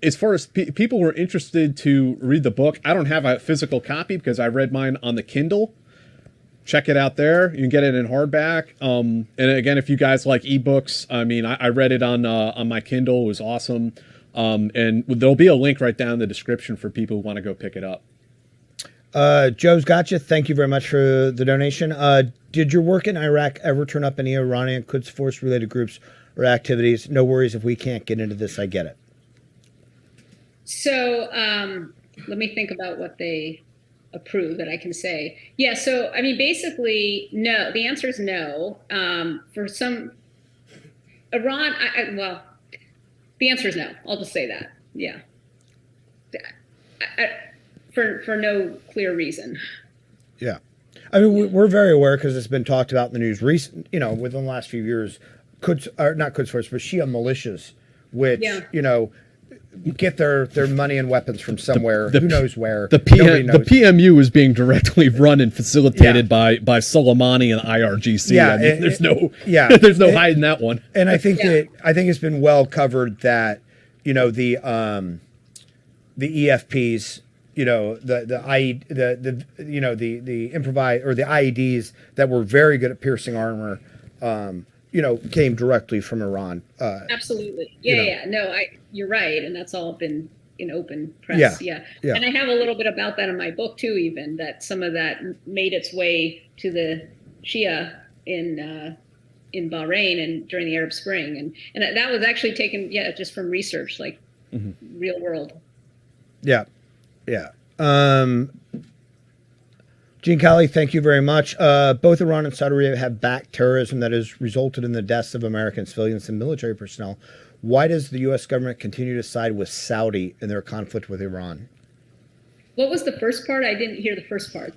as far as people who are interested to read the book, I don't have a physical copy because I read mine on the Kindle. Check it out there. You can get it in hardback. And again, if you guys like ebooks, I mean, I read it on my Kindle. It was awesome. And there'll be a link right down in the description for people who want to go pick it up. Joe's gotcha. Thank you very much for the donation. Did your work in Iraq ever turn up any Iranian Quds Force related groups or activities? No worries if we can't get into this. I get it. So let me think about what they approve that I can say. Yeah. So, I mean, basically, no. The answer is no. For some, Iran, well, the answer is no. I'll just say that. Yeah. For no clear reason. Yeah. I mean, we're very aware because it's been talked about in the news recent, you know, within the last few years, not Quds Force, but Shia militias, which, you know, get their money and weapons from somewhere. Who knows where? The PMU is being directly run and facilitated by Soleimani and IRGC. Yeah, I mean, there's no hiding that one. And I think it's been well covered that, you know, the EFPs, you know, the improvised or the IEDs that were very good at piercing armor, you know, came directly from Iran. Absolutely. Yeah. No, you're right. And that's all been in open press. Yeah. And I have a little bit about that in my book too, even that some of that made its way to the Shia in Bahrain and during the Arab Spring. And that was actually taken, just from research, like real world. Yeah. Yeah. Gene Kelly, thank you very much. Both Iran and Saudi Arabia have backed terrorism that has resulted in the deaths of American civilians and military personnel. Why does the U.S. government continue to side with Saudi in their conflict with Iran? What was the first part? I didn't hear the first part.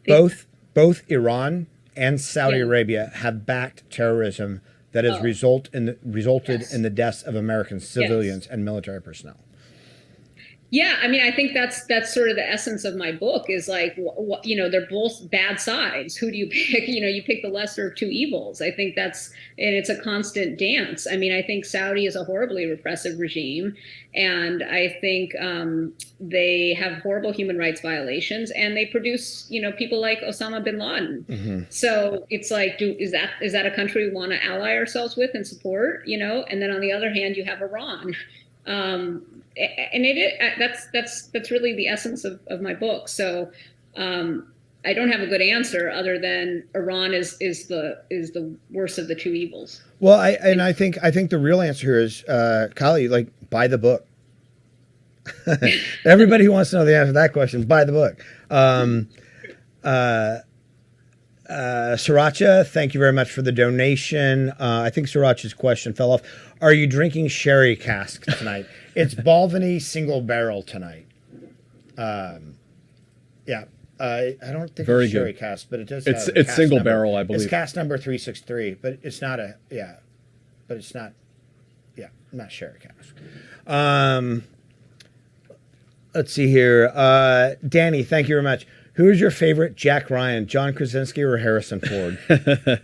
Both Iran and Saudi Arabia have backed terrorism that has resulted in the deaths of American civilians and military personnel. Yeah, I mean, I think that's sort of the essence of my book is like, you know, they're both bad sides. Who do you pick? You know, you pick the lesser of two evils. I think and it's a constant dance. I mean, I think Saudi is a horribly repressive regime, and I think they have horrible human rights violations, and they produce, you know, people like Osama bin Laden. So it's like, is that a country we want to ally ourselves with and support? You know, and then on the other hand, you have Iran. And that's really the essence of my book. So I don't have a good answer other than Iran is the worst of the two evils. Well, I think the real answer here is Kali, like, buy the book. Everybody who wants to know the answer to that question, buy the book. Sriracha, thank you very much for the donation. I think Sriracha's question fell off. Are you drinking sherry cask tonight? It's Balvenie single barrel tonight. I don't think it's sherry cask, but it does. It's single barrel, I believe. It's cask number 363, but it's not not sherry cask. Let's see here. Danny, thank you very much. Who is your favorite Jack Ryan, John Krasinski or Harrison Ford? Are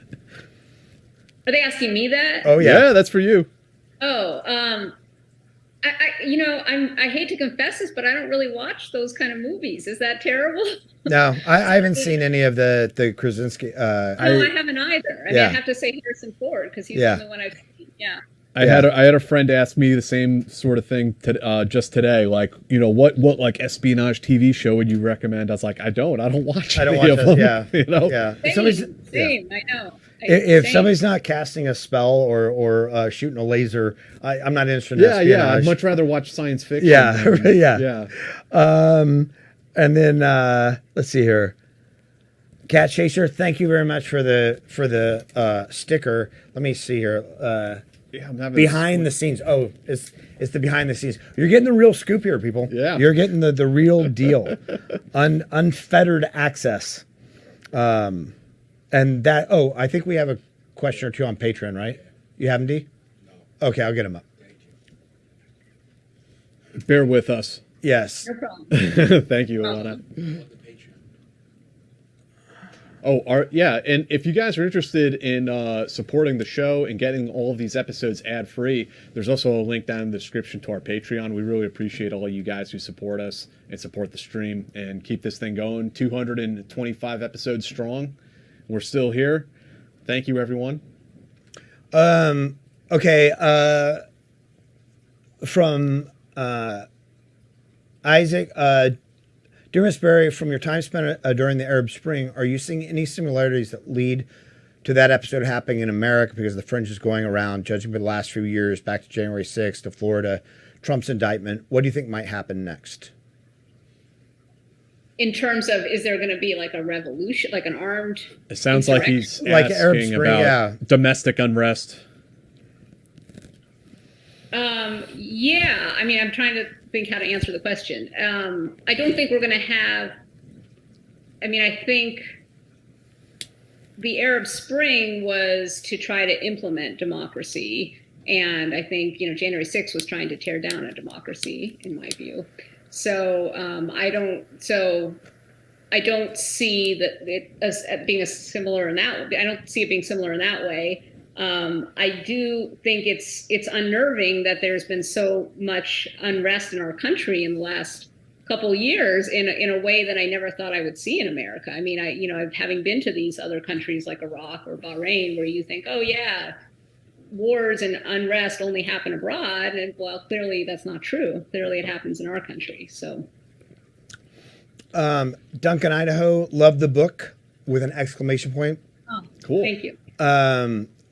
they asking me that? Oh yeah, that's for you. Oh, I hate to confess this, but I don't really watch those kind of movies. Is that terrible? No, I haven't seen any of the Krasinski. No, I haven't either. I mean, I have to say Harrison Ford because he's the only one I've seen. Yeah. I had a friend ask me the same sort of thing just today. Like, you know, what like espionage TV show would you recommend? I was like, I don't watch. I don't watch them. Yeah, you know. Yeah. Same. I know. If somebody's not casting a spell or shooting a laser, I'm not interested in espionage. Yeah. I'd much rather watch science fiction. Yeah. And then let's see here. Cat Chaser, thank you very much for the sticker. Let me see here. Yeah, I'm having behind the scenes. Oh, it's the behind the scenes. You're getting the real scoop here, people. Yeah. You're getting the real deal. Unfettered access. And that, I think we have a question or two on Patreon, right? You have them, D? No. Okay, I'll get them up. Bear with us. Yes. No problem. Thank you, Ilana. And if you guys are interested in supporting the show and getting all of these episodes ad-free, there's also a link down in the description to our Patreon. We really appreciate all you guys who support us and support the stream and keep this thing going. 225 episodes strong. We're still here. Thank you, everyone. Okay. From Isaac, dear Miss Berry, from your time spent during the Arab Spring, are you seeing any similarities that lead to that episode happening in America because the fringe is going around, judging by the last few years, back to January 6th, to Florida, Trump's indictment? What do you think might happen next? In terms of, is there going to be like a revolution, like an armed? It sounds like he's like Arab asking Spring, about domestic unrest. Yeah, I mean, I'm trying to think how to answer the question. I don't think we're going to have, I think the Arab Spring was to try to implement democracy. And I think, January 6th was trying to tear down a democracy, in my view. So I don't see that it as being similar in that. I don't see it being similar in that way. I do think it's unnerving that there's been so much unrest in our country in the last couple years in a way that I never thought I would see in America. I mean, having been to these other countries like Iraq or Bahrain, where you think, oh yeah, wars and unrest only happen abroad, and well, clearly that's not true. Clearly, it happens in our country. So, Duncan, Idaho, love the book with an exclamation point. Oh, cool. Thank you.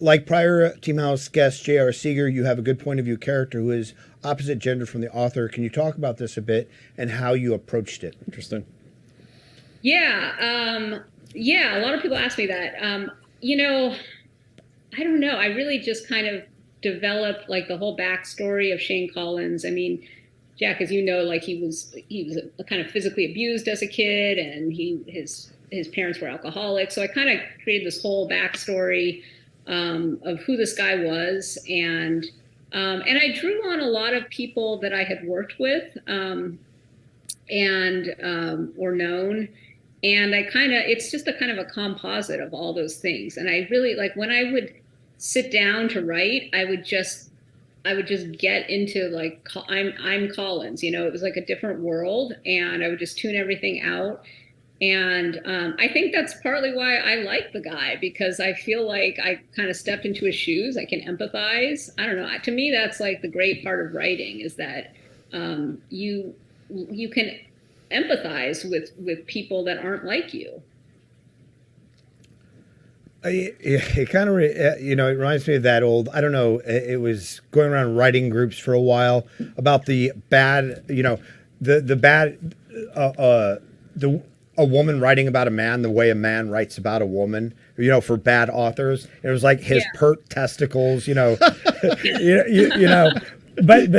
Like prior Team House guest J.R. Seeger, you have a good point of view character who is opposite gender from the author. Can you talk about this a bit and how you approached it? Interesting. Yeah. A lot of people ask me that. I don't know. I really just kind of developed like the whole backstory of Shane Collins. I mean, Jack, as you know, like he was kind of physically abused as a kid, and his parents were alcoholics. So I kind of created this whole backstory of who this guy was, and I drew on a lot of people that I had worked with or known, and it's just a kind of a composite of all those things. And I really like when I would sit down to write, I would just get into like I'm Collins, it was like a different world, and I would just tune everything out. And I think that's partly why I like the guy, because I feel like I kind of stepped into his shoes. I can empathize. I don't know. To me, that's like the great part of writing, is that you can empathize with people that aren't like you. It kind of, it reminds me of that old, I don't know, it was going around writing groups for a while about the bad, a woman writing about a man the way a man writes about a woman, for bad authors. It was like his pert testicles, But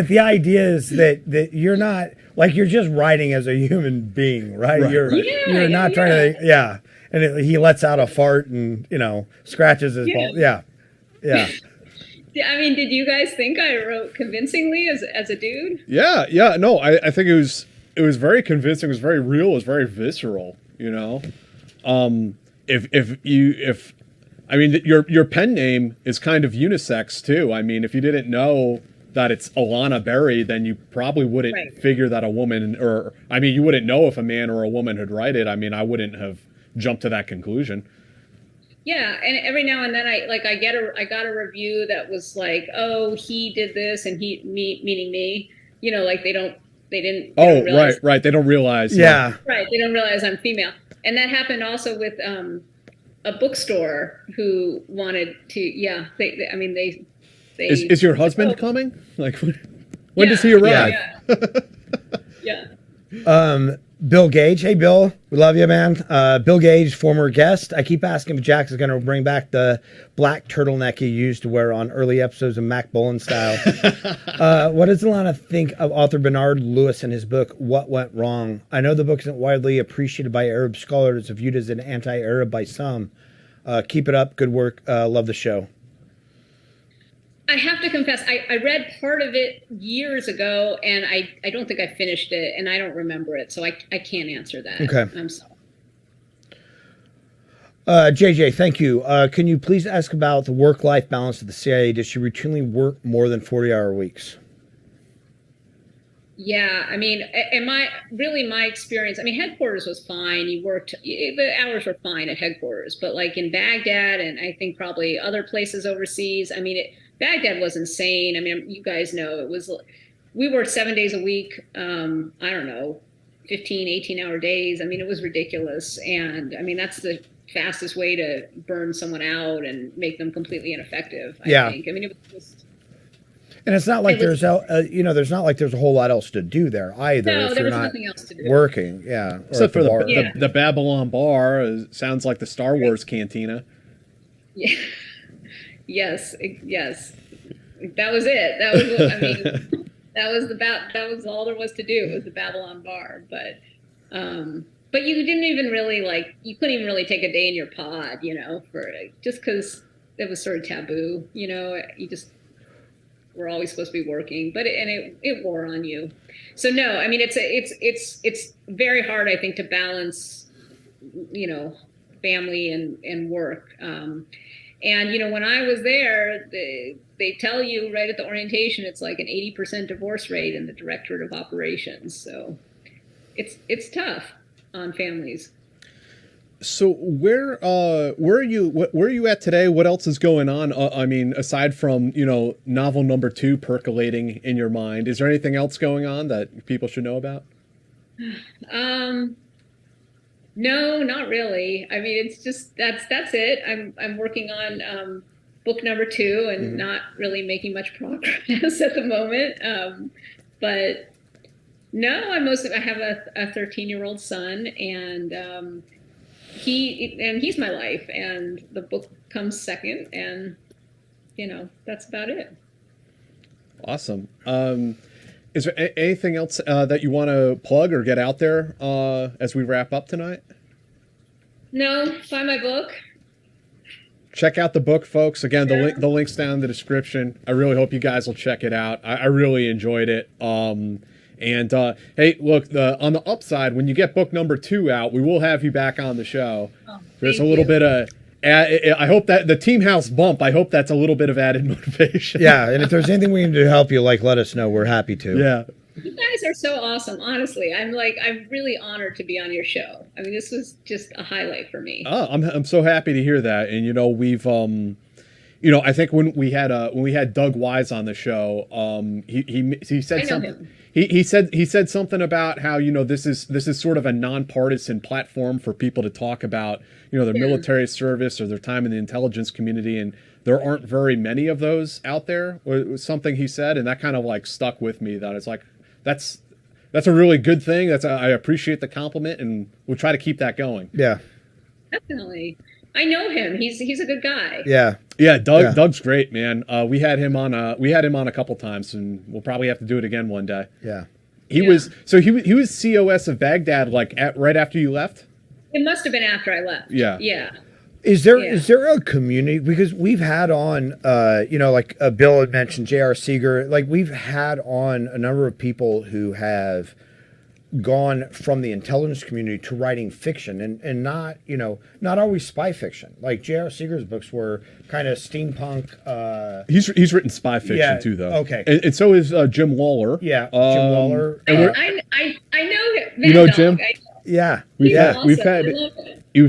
the idea is that you're not, like, you're just writing as a human being, right? You're not trying to, and he lets out a fart and, scratches his ball. Yeah. I mean, did you guys think I wrote convincingly as a dude? Yeah. No, I think it was very convincing. It was very real. It was very visceral. Your pen name is kind of unisex too. I mean, if you didn't know that it's Ilana Berry, then you probably wouldn't figure that a woman, you wouldn't know if a man or a woman had write it. I mean, I wouldn't have jumped to that conclusion. Yeah, and every now and then I got a review that was like, oh, he did this, and meaning me. Like they didn't realize. Right. They don't realize. Yeah. Right. They don't realize I'm female. And that happened also with a bookstore who wanted to. Yeah. They. Is your husband coming? Like when does he arrive? Yeah. Bill Gage. Hey, Bill. We love you, man. Bill Gage, former guest. I keep asking if Jack is going to bring back the black turtleneck he used to wear on early episodes of Mac Bullen Style. What does Ilana think of author Bernard Lewis and his book, What Went Wrong? I know the book isn't widely appreciated by Arab scholars. It's viewed as an anti-Arab by some. Keep it up. Good work. Love the show. I have to confess, I read part of it years ago, and I don't think I finished it, and I don't remember it, so I can't answer that. Okay. I'm sorry. JJ, thank you. Can you please ask about the work-life balance of the CIA? Does she routinely work more than 40-hour weeks? Yeah, I mean, and my experience, I mean, headquarters was fine. You worked, the hours were fine at headquarters, but like in Baghdad and I think probably other places overseas, I mean, Baghdad was insane. I mean, you guys know we worked 7 days a week. I don't know, 15, 18-hour days. I mean, it was ridiculous. And I mean, that's the fastest way to burn someone out and make them completely ineffective, I think. I mean, it was just... And it's not like there's not like there's a whole lot else to do there either. No, if there you're was not nothing else to do. Working, yeah. Except for Yeah. the Babylon Bar sounds like the Star Wars cantina. Yeah. Yes. That was it. That was, I mean, that was all there was to do. It was the Babylon Bar, but you didn't even really you couldn't even really take a day in your pod, just because it was sort of taboo, you just were always supposed to be working, but it wore on you. So no, I mean, it's very hard, I think, to balance, family and work. And, when I was there, they tell you right at the orientation, it's like an 80% divorce rate in the Directorate of Operations. So it's tough on families. So where are you at today? What else is going on? I mean, aside from, novel number 2 percolating in your mind, is there anything else going on that people should know about? No, not really. I mean, it's just that's it. I'm working on book number 2 and not really making much progress at the moment. But no, I have a 13-year-old son, and he's my life, and the book comes second, and that's about it. Awesome. Is there anything else that you want to plug or get out there as we wrap up tonight? No, buy my book. Check out the book, folks. Again, the link's down in the description. I really hope you guys will check it out. I really enjoyed it. And hey, look, on the upside, when you get book number 2 out, we will have you back on the show. There's a little bit of, I hope that the Team House bump, I hope that's a little bit of added motivation. Yeah, and if there's anything we can do to help you, let us know. We're happy to. Yeah. You guys are so awesome. Honestly, I'm really honored to be on your show. I mean, this was just a highlight for me. Oh, I'm so happy to hear that. And we've I think when we had Doug Wise on the show, he said something. He said something about how this is sort of a nonpartisan platform for people to talk about their military service or their time in the intelligence community, and there aren't very many of those out there. It was something he said, and that kind of stuck with me. That it's that's a really good thing. I appreciate the compliment, and we'll try to keep that going. Yeah, definitely. I know him. He's a good guy. Yeah. Yeah, Doug's great, man. We had him on a couple times, and we'll probably have to do it again one day. Yeah. He was COS of Baghdad right after you left? It must have been after I left. Yeah. Yeah. Is there a community, because we've had on Bill had mentioned J.R. Seeger, we've had on a number of people who have gone from the intelligence community to writing fiction and not always spy fiction. Like J.R. Seeger's books were kind of steampunk. He's written spy fiction too, though. Okay. And so is Jim Lawler. Yeah, Jim Lawler. I know him. You know Jim? Yeah. We've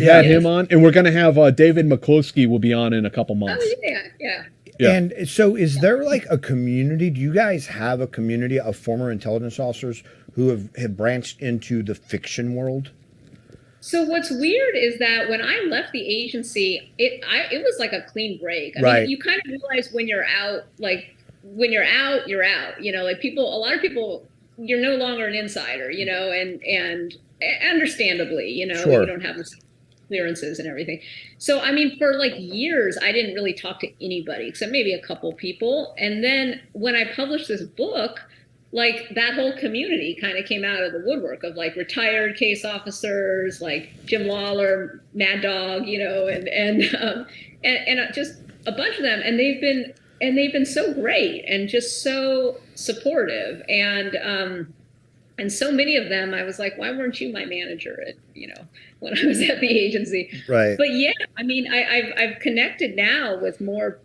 had him on, and we're going to have David McCloskey will be on in a couple months. Oh, yeah. And so is there a community? Do you guys have a community of former intelligence officers who have branched into the fiction world? So what's weird is that when I left the agency, it was like a clean break. I mean, you kind of realize when you're out, you're out. A lot of people, you're no longer an insider, and understandably, Sure. you don't have the clearances and everything. So, I mean, for like years, I didn't really talk to anybody except maybe a couple people. And then when I published this book, like that whole community kind of came out of the woodwork of like retired case officers, like Jim Lawler, Mad Dog, and just a bunch of them. And they've been so great and just so supportive. And so many of them, I was like, why weren't you my manager when I was at the agency? Right. But yeah, I mean, I've connected now with more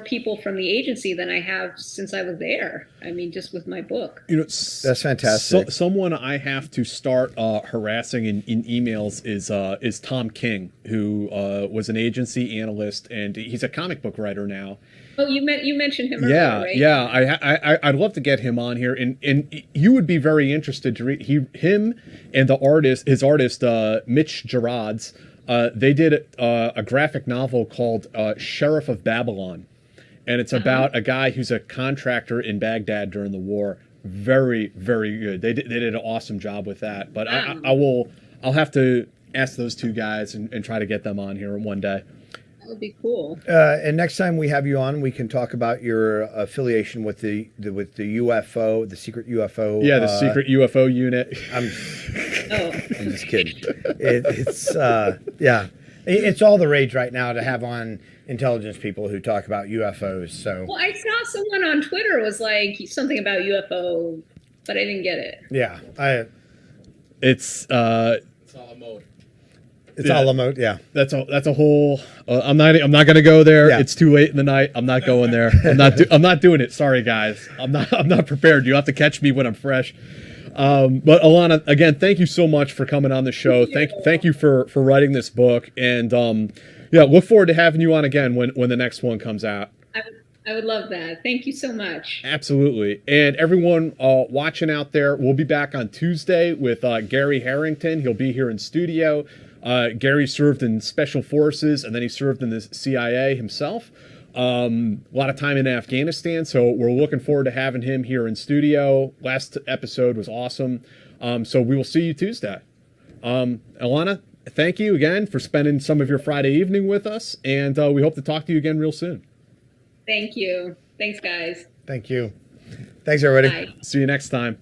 people from the agency than I have since I was there. I mean, just with my book. That's fantastic. Someone I have to start harassing in emails is Tom King, who was an agency analyst, and he's a comic book writer now. Oh, you mentioned him earlier, right? Yeah. I'd love to get him on here, and you would be very interested to read him and his artist Mitch Gerards. They did a graphic novel called Sheriff of Babylon, and it's about a guy who's a contractor in Baghdad during the war. Very, very good. They did an awesome job with that. But I'll have to ask those two guys and try to get them on here one day. That would be cool. And next time we have you on, we can talk about your affiliation with the UFO, the secret UFO. Yeah, the secret UFO unit. I'm just kidding. It's all the rage right now to have on intelligence people who talk about UFOs. So. Well, I saw someone on Twitter was like something about UFO, but I didn't get it. Yeah, It's all a mode. It's all a mode. Yeah, that's a whole. I'm not going to go there. Yeah. It's too late in the night. I'm not going there. I'm not doing it. Sorry, guys. I'm not prepared. You have to catch me when I'm fresh. But Ilana, again, thank you so much for coming on the show. Thank you for writing this book, and look forward to having you on again when the next one comes out. I would love that. Thank you so much. Absolutely. And everyone watching out there, we'll be back on Tuesday with Gary Harrington. He'll be here in studio. Gary served in Special Forces, and then he served in the CIA himself. A lot of time in Afghanistan, so we're looking forward to having him here in studio. Last episode was awesome. So we will see you Tuesday. Ilana, thank you again for spending some of your Friday evening with us, and we hope to talk to you again real soon. Thank you. Thanks, guys. Thank you. Thanks, everybody. Bye. See you next time.